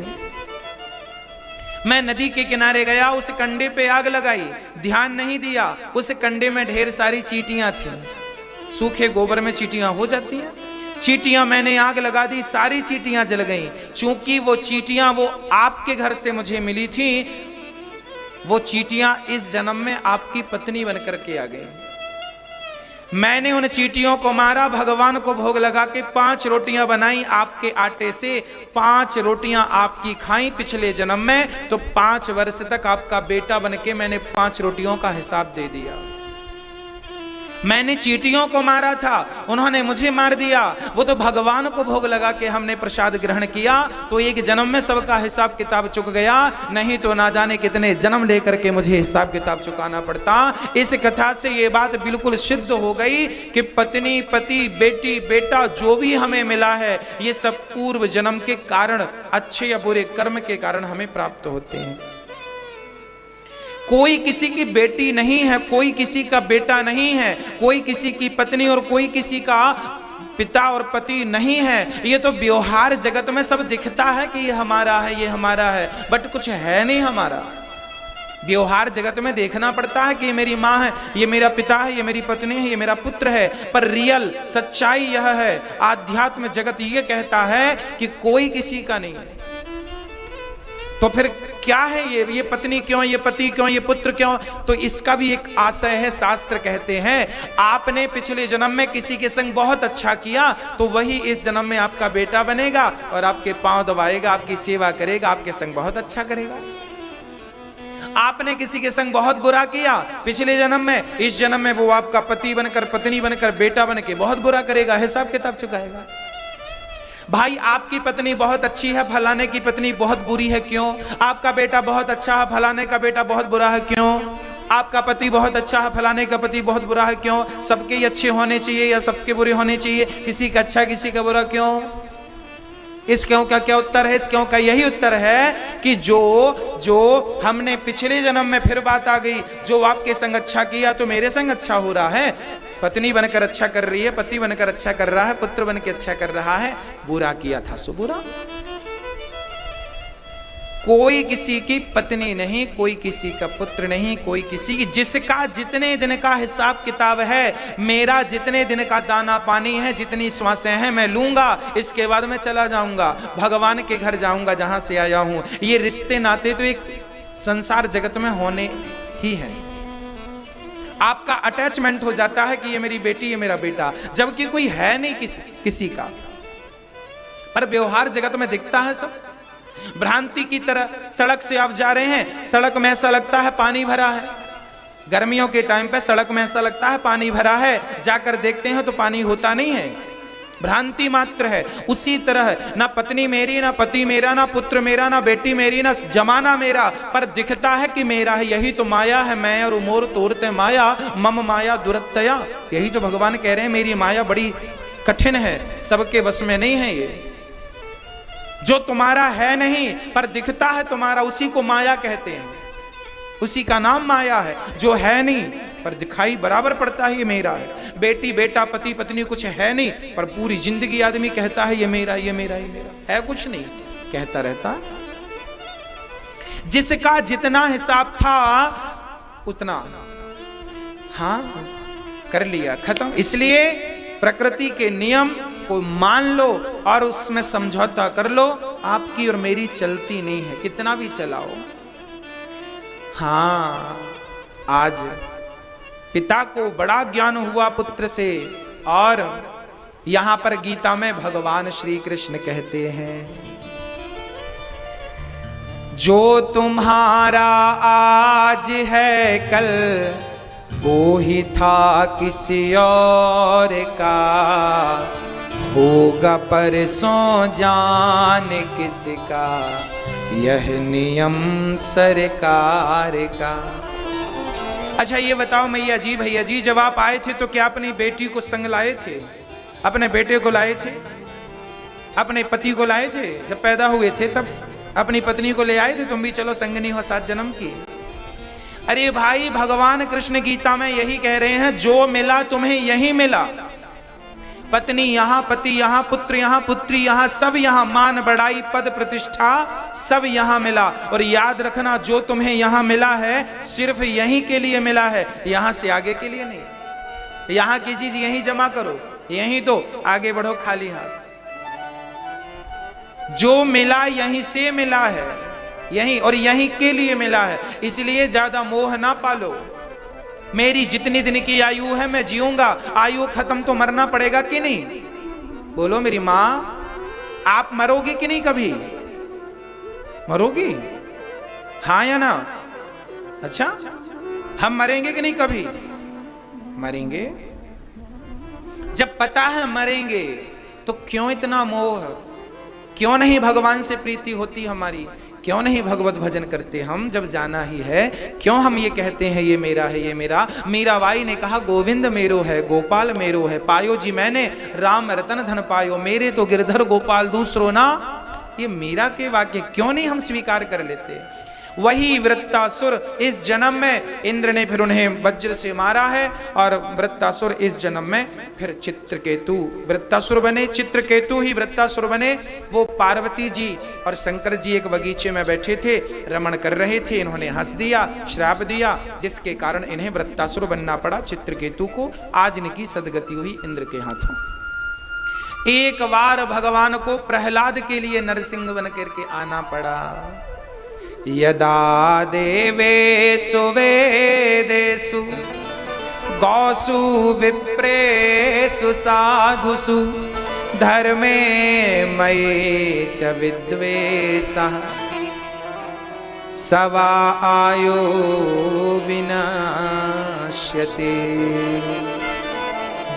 मैं नदी के किनारे गया, उस कंडे पे आग लगाई, ध्यान नहीं दिया, उस कंडे में ढेर सारी चींटियां थीं। सूखे गोबर में चींटियां हो जाती हैं। चींटियां, मैंने आग लगा दी, सारी चींटियां जल गईं। चूंकि वो चींटियां वो आपके घर से मुझे मिली थी, वो चींटियां इस जन्म में आपकी पत्नी बनकर के आ गई। मैंने उन चींटियों को मारा, भगवान को भोग लगा के 5 रोटियां बनाई आपके आटे से, 5 रोटियां आपकी खाई पिछले जन्म में। तो 5 वर्ष तक आपका बेटा बन के मैंने 5 रोटियों का हिसाब दे दिया। मैंने चींटियों को मारा था, उन्होंने मुझे मार दिया। वो तो भगवान को भोग लगा के हमने प्रसाद ग्रहण किया, तो एक जन्म में सबका हिसाब किताब चुक गया। नहीं तो ना जाने कितने जन्म लेकर के मुझे हिसाब किताब चुकाना पड़ता। इस कथा से ये बात बिल्कुल सिद्ध हो गई कि पत्नी, पति, बेटी, बेटा जो भी हमें मिला है, ये सब पूर्व जन्म के कारण, अच्छे या बुरे कर्म के कारण हमें प्राप्त होते हैं। कोई किसी की बेटी नहीं है, कोई किसी का बेटा नहीं है, कोई किसी की पत्नी और कोई किसी का पिता और पति नहीं है। ये तो व्यवहार जगत में सब दिखता है कि ये हमारा है, ये हमारा है, बट कुछ है नहीं हमारा। व्यवहार जगत में देखना पड़ता है कि ये मेरी माँ है, ये मेरा पिता है, ये मेरी पत्नी है, ये मेरा पुत्र है, पर रियल सच्चाई यह है, आध्यात्म जगत ये कहता है कि कोई किसी का नहीं है। तो फिर क्या है ये पत्नी क्यों, ये पति क्यों, ये पुत्र क्यों? तो इसका भी एक आशय है। शास्त्र कहते हैं आपने पिछले जन्म में किसी के संग बहुत अच्छा किया, तो वही इस जन्म में आपका बेटा बनेगा और आपके पांव दबाएगा, आपकी सेवा करेगा, आपके संग बहुत अच्छा करेगा। आपने किसी के संग बहुत बुरा किया पिछले जन्म में, इस जन्म में वो आपका पति बनकर, पत्नी बनकर, बेटा बन के बहुत बुरा करेगा, हिसाब किताब चुकाएगा। भाई आपकी पत्नी बहुत अच्छी है, फलाने की पत्नी बहुत बुरी है, क्यों? आपका बेटा बहुत अच्छा है, फलाने का बेटा बहुत बुरा है, क्यों? आपका पति बहुत अच्छा है, फलाने का पति बहुत बुरा है, क्यों? सबके ही अच्छे होने चाहिए या सबके बुरे होने चाहिए? किसी का अच्छा किसी का बुरा, क्यों? इस क्यों का क्या उत्तर है? इस क्यों का यही उत्तर है कि जो हमने पिछले जन्म में, फिर बात आ गई, जो आपके संग अच्छा किया तो मेरे संग अच्छा हो रहा है। पत्नी बनकर अच्छा कर रही है, पति बनकर अच्छा कर रहा है, पुत्र बनकर अच्छा कर रहा है, बुरा किया था सो बुरा। कोई किसी की पत्नी नहीं, कोई किसी का पुत्र नहीं, कोई किसी की, जिसका जितने दिन का हिसाब किताब है, मेरा जितने दिन का दाना पानी है, जितनी श्वासें हैं मैं लूंगा, इसके बाद मैं चला जाऊंगा, भगवान के घर जाऊंगा जहां से आया हूं। ये रिश्ते नाते तो एक संसार जगत में होने ही है। आपका अटैचमेंट हो जाता है कि ये मेरी बेटी, ये मेरा बेटा, जबकि कोई है नहीं किसी का, पर व्यवहार जगत में दिखता है सब भ्रांति की तरह। सड़क से आप जा रहे हैं, सड़क में ऐसा लगता है पानी भरा है, गर्मियों के टाइम पे सड़क में ऐसा लगता है पानी भरा है, जाकर देखते हैं तो पानी होता नहीं है, भ्रांति मात्र है। उसी तरह ना पत्नी मेरी, ना पति मेरा, ना पुत्र मेरा, ना बेटी मेरी, ना जमाना मेरा, पर दिखता है कि मेरा है। यही तो माया है, मैं और उमोर तोड़ते माया, मम माया दुरत्तया। यही तो भगवान कह रहे हैं, मेरी माया बड़ी कठिन है, सबके बस में नहीं है। ये जो तुम्हारा है नहीं पर दिखता है तुम्हारा, उसी को माया कहते हैं, उसी का नाम माया है। जो है नहीं पर दिखाई बराबर पड़ता है ये मेरा है। बेटी बेटा पति पत्नी कुछ है नहीं, पर पूरी जिंदगी आदमी कहता है ये मेरा, ये मेरा, ये मेरा है, कुछ नहीं कहता रहता। जिसका जितना हिसाब था उतना हाँ कर लिया, खत्म। इसलिए प्रकृति के नियम को मान लो और उसमें समझौता कर लो। आपकी और मेरी चलती नहीं है, कितना भी चलाओ। हाँ, आज पिता को बड़ा ज्ञान हुआ पुत्र से, और यहां पर गीता में भगवान श्री कृष्ण कहते हैं, जो तुम्हारा आज है कल वो ही था किसी और का, होगा परसों जान किसका, यह नियम सरकार का। अच्छा ये बताओ मैया जी, भैया जी, जब आप आए थे तो क्या अपनी बेटी को संग लाए थे? अपने बेटे को लाए थे? अपने पति को लाए थे? जब पैदा हुए थे तब अपनी पत्नी को ले आए थे? तुम भी चलो संगनी हो 7 जन्म की। अरे भाई, भगवान कृष्ण गीता में यही कह रहे हैं, जो मिला तुम्हें यही मिला। पत्नी यहाँ, पति यहाँ, पुत्र यहाँ, पुत्री यहाँ, सब यहाँ, मान बढ़ाई पद प्रतिष्ठा सब यहाँ मिला। और याद रखना, जो तुम्हें यहाँ मिला है सिर्फ यहीं के लिए मिला है, यहाँ से आगे के लिए नहीं। यहाँ की चीज यहीं जमा करो, यहीं दो, आगे बढ़ो खाली हाथ। जो मिला यहीं से मिला है, यहीं और यहीं के लिए मिला है। इसलिए ज्यादा मोह ना पालो। मेरी जितनी दिन की आयु है मैं जीऊंगा, आयु खत्म तो मरना पड़ेगा कि नहीं? बोलो मेरी माँ, आप मरोगे कि नहीं? कभी मरोगी? हाँ या ना? अच्छा, हम मरेंगे कि नहीं? कभी मरेंगे। जब पता है मरेंगे तो क्यों इतना मोह? क्यों नहीं भगवान से प्रीति होती हमारी? क्यों नहीं भगवत भजन करते हम? जब जाना ही है, क्यों हम ये कहते हैं ये मेरा है, ये मेरा? मीराबाई ने कहा, गोविंद मेरो है, गोपाल मेरो है, पायो जी मैंने राम रतन धन पायो, मेरे तो गिरधर गोपाल दूसरो ना। ये मीरा के वाक्य क्यों नहीं हम स्वीकार कर लेते? वही वृत्तासुर इस जन्म में इंद्र ने फिर उन्हें वज्र से मारा है, और वृत्तासुर इस जन्म में फिर चित्रकेतु वृत्तासुर बने, चित्रकेतु ही वृत्तासुर बने। वो पार्वती जी और शंकर जी एक बगीचे में बैठे थे, रमण कर रहे थे, इन्होंने हंस दिया, श्राप दिया, जिसके कारण इन्हें वृत्तासुर बनना पड़ा चित्रकेतु को। आज इनकी सदगति हुई इंद्र के हाथों। एक बार भगवान को प्रहलाद के लिए नरसिंह बन करके आना पड़ा। यदा देवेषु वेदेषु गौसु विप्रेषु साधुषु धर्मे मयि च विद्वेषः सवा आयो विनाश्यते।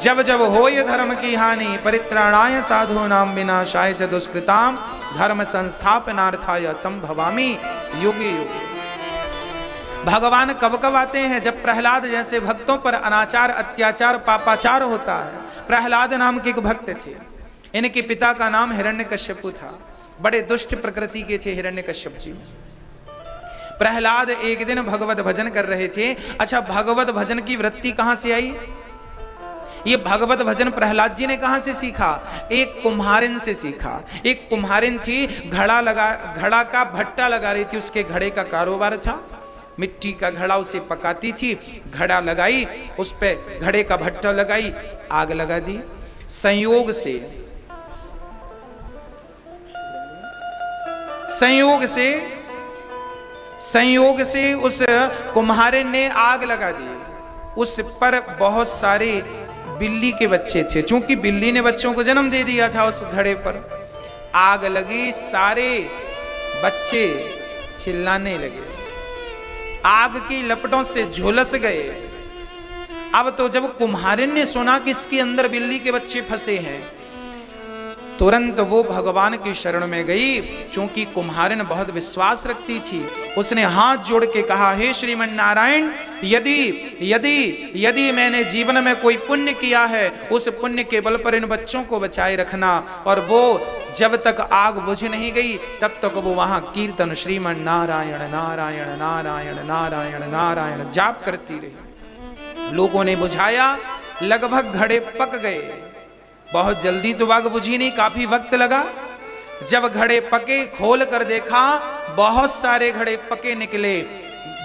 जब जब हो ये धर्म की हानि, परित्राणाय साधु नाम विनाशाय च दुष्कृताम, धर्म संस्थापनार्थाय संभवामि युगे युगे। भगवान कब कब आते हैं? जब प्रहलाद जैसे भक्तों पर अनाचार, अत्याचार, पापाचार होता है। प्रहलाद नाम के एक भक्त थे, इनके पिता का नाम हिरण्यकश्यपु था, बड़े दुष्ट प्रकृति के थे हिरण्यकश्यप जी। प्रहलाद एक दिन भगवत भजन कर रहे थे। अच्छा, भगवत भजन की वृत्ति कहां से आई? ये भगवत भजन प्रहलाद जी ने कहां से सीखा? एक कुम्हारिन से सीखा। एक कुम्हारिन थी, घड़ा का भट्टा लगा रही थी, उसके घड़े का कारोबार था। मिट्टी का घड़ा उसे पकाती थी, घड़ा लगाई, उस पे घड़े का भट्टा लगाई, आग लगा दी। संयोग से उस कुम्हारिन ने आग लगा दी। उस पर बहुत सारे बिल्ली के बच्चे थे, क्योंकि बिल्ली ने बच्चों को जन्म दे दिया था। उस घड़े पर आग लगी, सारे बच्चे चिल्लाने लगे, आग की लपटों से झुलस गए। अब तो जब कुम्हारिन ने सुना कि इसके अंदर बिल्ली के बच्चे फंसे हैं, तुरंत वो भगवान की शरण में गई। क्योंकि कुम्हारिन बहुत विश्वास रखती थी, उसने हाथ जोड़ के कहा, हे श्रीमन नारायण, यदि मैंने जीवन में कोई पुण्य किया है, उस पुण्य के बल पर इन बच्चों को बचाए रखना। और वो जब तक आग बुझ नहीं गई तब तक वो वहां कीर्तन श्रीमन नारायण नारायण नारायण नारायण नारायण जाप करती रही। लोगों ने बुझाया, लगभग घड़े पक गए। बहुत जल्दी तो आग बुझी नहीं, काफी वक्त लगा। जब घड़े पके, खोल कर देखा, बहुत सारे घड़े पके निकले।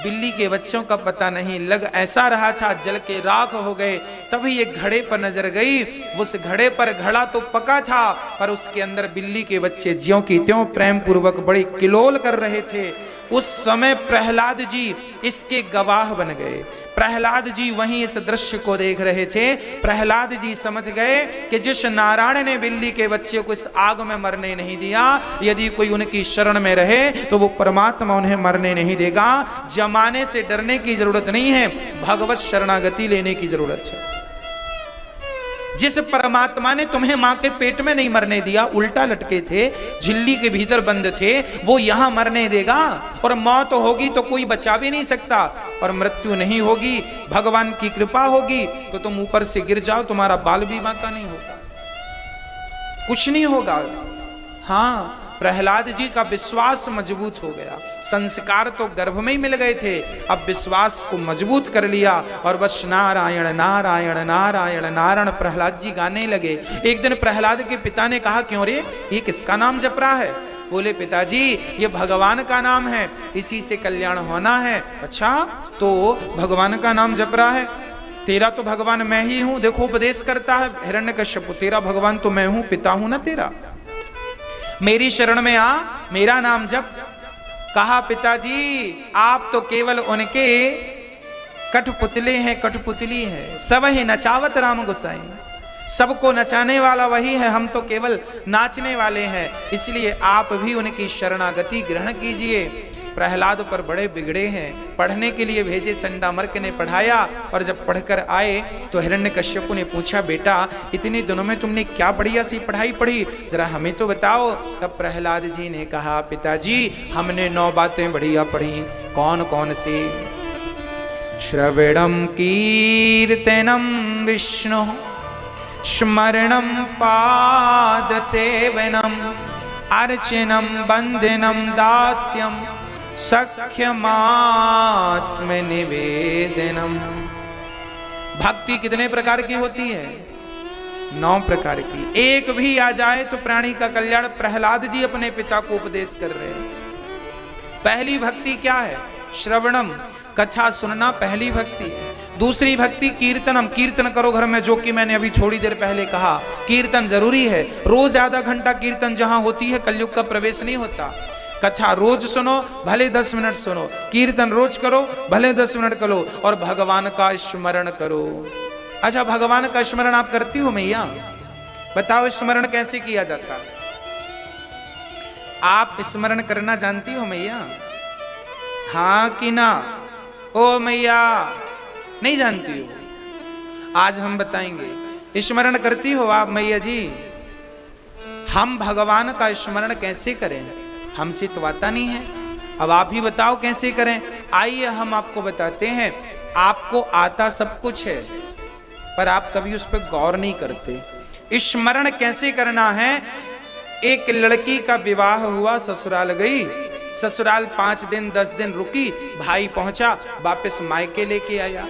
बिल्ली के बच्चों का पता नहीं लग, ऐसा रहा था जल के राख हो गए। तभी एक घड़े पर नजर गई, उस घड़े पर घड़ा तो पका था, पर उसके अंदर बिल्ली के बच्चे ज्यों की त्यों प्रेम पूर्वक बड़ी किलोल कर रहे थे। उस समय प्रहलाद जी इसके गवाह बन गए। प्रहलाद जी वहीं इस दृश्य को देख रहे थे। प्रहलाद जी समझ गए कि जिस नारायण ने बिल्ली के बच्चे को इस आग में मरने नहीं दिया, यदि कोई उनकी शरण में रहे तो वो परमात्मा उन्हें मरने नहीं देगा। जमाने से डरने की जरूरत नहीं है, भगवत शरणागति लेने की जरूरत है। जिस परमात्मा ने तुम्हें मां के पेट में नहीं मरने दिया, उल्टा लटके थे, झिल्ली के भीतर बंद थे, वो यहां मरने देगा? और मौत होगी तो कोई बचा भी नहीं सकता, और मृत्यु नहीं होगी, भगवान की कृपा होगी तो तुम ऊपर से गिर जाओ, तुम्हारा बाल भी बांका नहीं होगा, कुछ नहीं होगा। हाँ, प्रहलाद जी का विश्वास मजबूत हो गया। संस्कार तो गर्भ में ही मिल गए थे, अब विश्वास को मजबूत कर लिया और बस नारायण नारायण नारायण नारायण प्रहलाद जी गाने लगे। एक दिन प्रहलाद के पिता ने कहा, क्यों रे, ये किसका नाम जप रहा है? बोले, पिताजी ये भगवान का नाम है, इसी से कल्याण होना है। अच्छा, तो भगवान का नाम जप रहा है? तेरा तो भगवान मैं ही हूं। देखो उपदेश करता है हिरण्यकश्यप, तेरा भगवान तो मैं हूं, पिता हूं ना तेरा, मेरी शरण में आ, मेरा नाम जप। कहा, पिताजी आप तो केवल उनके कठपुतले हैं, कठपुतली है, सब ही नचावत राम गोसाई, सबको नचाने वाला वही है, हम तो केवल नाचने वाले हैं, इसलिए आप भी उनकी शरणागति ग्रहण कीजिए। प्रहलाद पर बड़े बिगड़े हैं, पढ़ने के लिए भेजे, संडामर्क ने पढ़ाया, और जब पढ़कर आए तो हिरण्यकश्यपु ने पूछा, बेटा इतने दिनों में तुमने क्या बढ़िया सी पढ़ाई पढ़ी, जरा हमें तो बताओ। तब प्रहलाद जी ने कहा, पिताजी हमने 9 बातें बढ़िया पढ़ी। कौन कौन सी? श्रवणम कीर्तनम विष्णु, स्मरणम पाद सेवनम, अर्चनम बंदनम दास्यम, सख्यमात्म निवेदनम। भक्ति कितने प्रकार की होती है? 9 प्रकार की। एक भी आ जाए तो प्राणी का कल्याण। प्रहलाद जी अपने पिता को उपदेश कर रहे हैं। पहली भक्ति क्या है? श्रवणम, कथा सुनना पहली भक्ति है। दूसरी भक्ति कीर्तनम, कीर्तन करो घर में, जो कि मैंने अभी थोड़ी देर पहले कहा, कीर्तन जरूरी है। रोज आधा घंटा कीर्तन जहां होती है, कलयुग का प्रवेश नहीं होता। कथा रोज सुनो, भले 10 मिनट सुनो, कीर्तन रोज करो, भले 10 मिनट करो, और भगवान का स्मरण करो। अच्छा, भगवान का स्मरण आप करती हो मैया? बताओ स्मरण कैसे किया जाता? आप स्मरण करना जानती हो मैया? हाँ कि ना? ओ मैया नहीं जानती हो? आज हम बताएंगे। स्मरण करती हो आप मैया जी? हम भगवान का स्मरण कैसे करें? हमसे तो आता नहीं है, अब आप ही बताओ कैसे करें। आइए हम आपको बताते हैं। आपको आता सब कुछ है, पर आप कभी उस पर गौर नहीं करते। स्मरण कैसे करना है? एक लड़की का विवाह हुआ, ससुराल गई, ससुराल 5 दिन 10 दिन रुकी, भाई पहुंचा, वापस मायके लेके आया।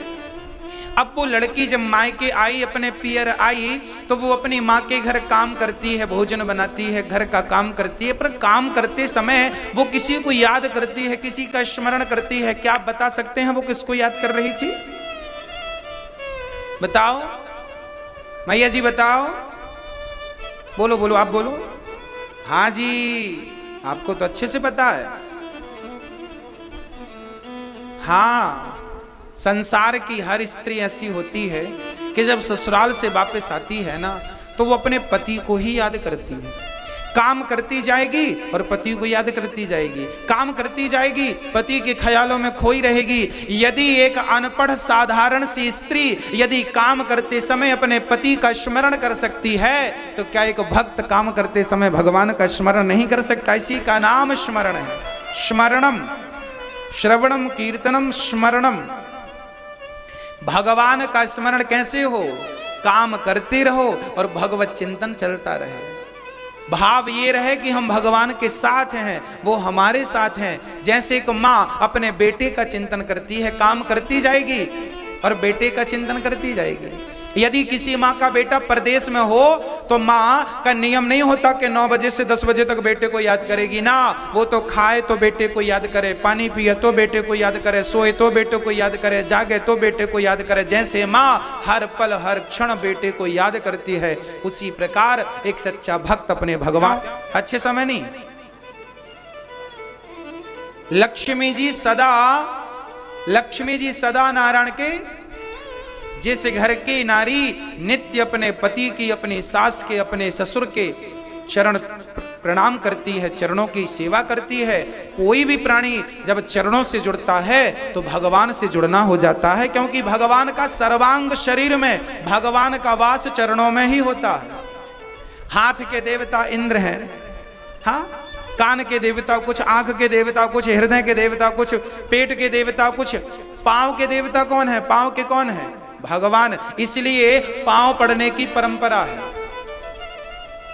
अब वो लड़की जब मायके आई, अपने पियर आई, तो वो अपनी माँ के घर काम करती है, भोजन बनाती है, घर का काम करती है, पर काम करते समय वो किसी को याद करती है, किसी का स्मरण करती है। क्या आप बता सकते हैं वो किसको याद कर रही थी? बताओ मैया जी, बताओ, बोलो बोलो, आप बोलो। हाँ जी, आपको तो अच्छे से पता है। हाँ, संसार की हर स्त्री ऐसी होती है कि जब ससुराल से वापस आती है ना, तो वो अपने पति को ही याद करती है। काम करती जाएगी और पति को याद करती जाएगी, काम करती जाएगी, पति के ख्यालों में खोई रहेगी। यदि एक अनपढ़ साधारण सी स्त्री यदि काम करते समय अपने पति का स्मरण कर सकती है, तो क्या एक भक्त काम करते समय भगवान का स्मरण नहीं कर सकता? इसी का नाम स्मरण है। स्मरणम, श्रवणम, कीर्तनम, स्मरणम। भगवान का स्मरण कैसे हो? काम करते रहो और भगवत चिंतन चलता रहे। भाव ये रहे कि हम भगवान के साथ हैं, वो हमारे साथ हैं। जैसे एक माँ अपने बेटे का चिंतन करती है, काम करती जाएगी और बेटे का चिंतन करती जाएगी। यदि किसी माँ का बेटा परदेश में हो, तो माँ का नियम नहीं होता कि 9 बजे से 10 बजे तक बेटे को याद करेगी ना। वो तो खाए तो बेटे को याद करे, पानी पिए तो बेटे को याद करे, सोए तो बेटे को याद करे, जागे तो बेटे को याद करे। जैसे माँ हर पल हर क्षण बेटे को याद करती है, उसी प्रकार एक सच्चा भक्त अपने भगवान। अच्छे समय नहीं, लक्ष्मी जी सदा नारायण के, जिस घर की नारी नित्य अपने पति की, अपनी सास के, अपने ससुर के चरण प्रणाम करती है, चरणों की सेवा करती है। कोई भी प्राणी जब चरणों से जुड़ता है तो भगवान से जुड़ना हो जाता है, क्योंकि भगवान का सर्वांग शरीर में, भगवान का वास चरणों में ही होता है। हाथ के देवता इंद्र हैं, हाँ, कान के देवता कुछ, आंख के देवता कुछ, हृदय के देवता कुछ, पेट के देवता कुछ, पांव के देवता कौन है? पांव के कौन है? भगवान। इसलिए पांव पड़ने की परंपरा है।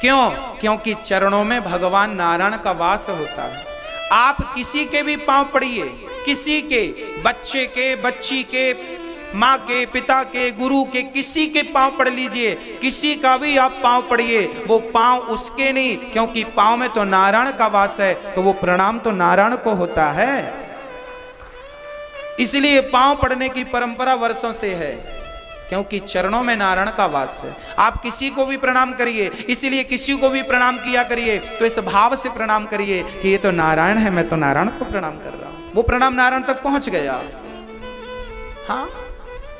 क्यों? क्योंकि चरणों में भगवान नारायण का वास होता है। आप किसी के भी पांव पड़िए, किसी के, बच्चे के, बच्ची के, माँ के, पिता के, गुरु के, किसी के पांव पड़ लीजिए, किसी का भी आप पांव पड़िए, वो पांव उसके नहीं, क्योंकि पांव में तो नारायण का वास है, तो वो प्रणाम तो नारायण को होता है। इसलिए पांव पड़ने की परंपरा वर्षों से है, क्योंकि चरणों में नारायण का वास है। आप किसी को भी प्रणाम करिए, इसलिए किसी को भी प्रणाम किया करिए तो इस भाव से प्रणाम करिए कि ये तो नारायण है, मैं तो नारायण को प्रणाम कर रहा हूं। वो प्रणाम नारायण तक पहुंच गया। हाँ,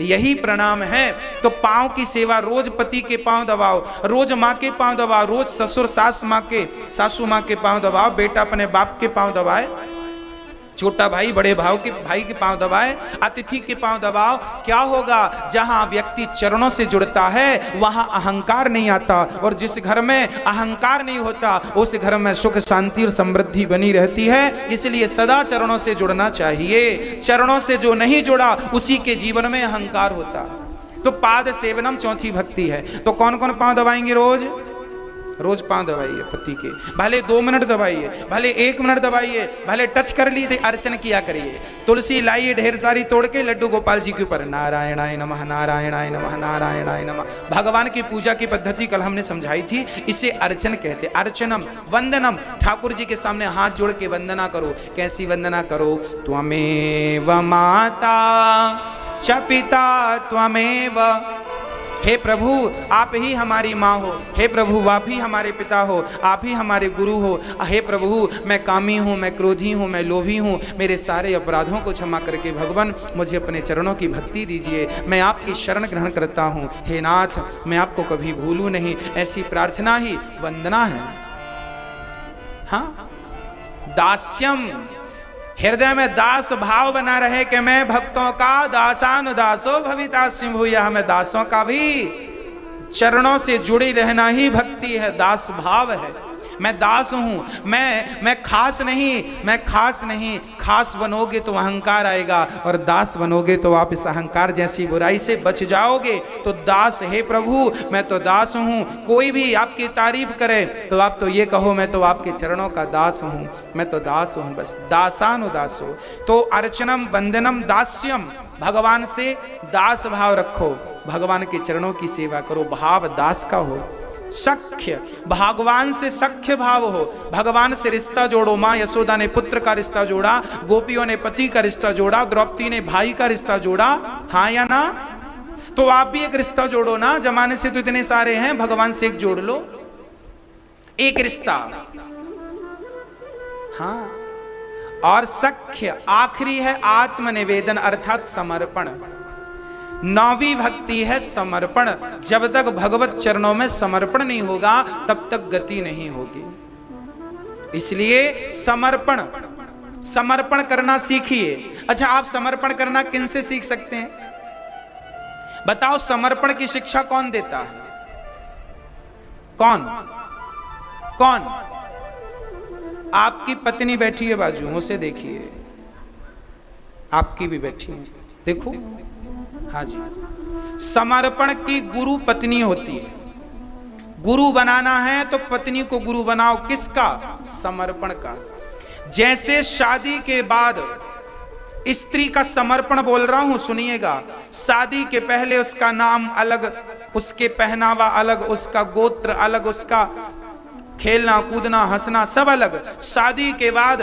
यही प्रणाम है। तो पांव की सेवा, रोज पति के पांव दबाओ, रोज माँ के पांव दबाओ, रोज ससुर सास माँ के, सासू माँ के पांव दबाओ, बेटा अपने बाप के पांव दबाए, छोटा भाई बड़े भाई के पांव दबाए, अतिथि के पांव दबाओ। क्या होगा? जहां व्यक्ति चरणों से जुड़ता है वहां अहंकार नहीं आता, और जिस घर में अहंकार नहीं होता उस घर में सुख शांति और समृद्धि बनी रहती है। इसलिए सदा चरणों से जुड़ना चाहिए। चरणों से जो नहीं जुड़ा उसी के जीवन में अहंकार होता। तो पाद सेवनम चौथी भक्ति है। तो कौन कौन पांव दबाएंगे? रोज पांव दबाइए पति के, भले 2 मिनट दबाइए, भले 1 मिनट दबाइए, भले टच कर ली से अर्चन किया करिए। तुलसी लाइए ढेर सारी तोड़ के लड्डू गोपाल जी के ऊपर, नारायणाय नमः, नारायणाय नमः, नारायणाय नमः। भगवान की पूजा की पद्धति कल हमने समझाई थी, इसे अर्चन कहते। अर्चनम, वंदनम, ठाकुर जी के सामने हाथ जोड़ के वंदना करो। कैसी वंदना करो? त्वमेव माता च पिता त्वमेव। हे प्रभु, आप ही हमारी माँ हो। हे प्रभु, आप ही हमारे पिता हो, आप ही हमारे गुरु हो। हे प्रभु, मैं कामी हूँ, मैं क्रोधी हूँ, मैं लोभी हूँ, मेरे सारे अपराधों को क्षमा करके भगवान मुझे अपने चरणों की भक्ति दीजिए। मैं आपकी शरण ग्रहण करता हूँ। हे नाथ, मैं आपको कभी भूलूं नहीं। ऐसी प्रार्थना ही वंदना है। हाँ, दास्यम, हृदय में दास भाव बना रहे कि मैं भक्तों का दासानुदासो भविता सिंह, मैं दासों का भी चरणों से जुड़े रहना ही भक्ति है, दास भाव है। मैं दास हूं, मैं खास नहीं, खास बनोगे तो अहंकार आएगा, और दास बनोगे तो आप इस अहंकार जैसी बुराई से बच जाओगे। तो दास, हे प्रभु मैं तो दास हूं। कोई भी आपकी तारीफ करे तो आप तो ये कहो मैं तो आपके चरणों का दास हूं, मैं तो दास हूं, बस दासानुदासो। तो अर्चनम वंदनम दास्यम, भगवान से दास भाव रखो, भगवान के चरणों की सेवा करो, भाव दास का हो। सख्य, भगवान से सख्य भाव हो, भगवान से रिश्ता जोड़ो। माँ यशोदा ने पुत्र का रिश्ता जोड़ा, गोपियों ने पति का रिश्ता जोड़ा, द्रौपदी ने भाई का रिश्ता जोड़ा, हाँ या ना? तो आप भी एक रिश्ता जोड़ो ना, जमाने से तो इतने सारे हैं, भगवान से एक जोड़ लो, एक रिश्ता। हाँ, और सख्य आखिरी है आत्मनिवेदन अर्थात समर्पण। नौवीं भक्ति है समर्पण। जब तक भगवत चरणों में समर्पण नहीं होगा तब तक गति नहीं होगी। इसलिए समर्पण करना सीखिए। अच्छा, आप समर्पण करना किन से सीख सकते हैं? बताओ, समर्पण की शिक्षा कौन देता है? कौन? आपकी पत्नी बैठी है बाजू, उसे देखिए, आपकी भी बैठी है, देखो। हाँ जी, समर्पण की गुरु पत्नी होती है। गुरु बनाना है तो पत्नी को गुरु बनाओ, किसका? समर्पण का। जैसे शादी के बाद स्त्री का समर्पण बोल रहा हूं, सुनिएगा। शादी के पहले उसका नाम अलग, उसके पहनावा अलग, उसका गोत्र अलग, उसका खेलना कूदना हंसना सब अलग। शादी के बाद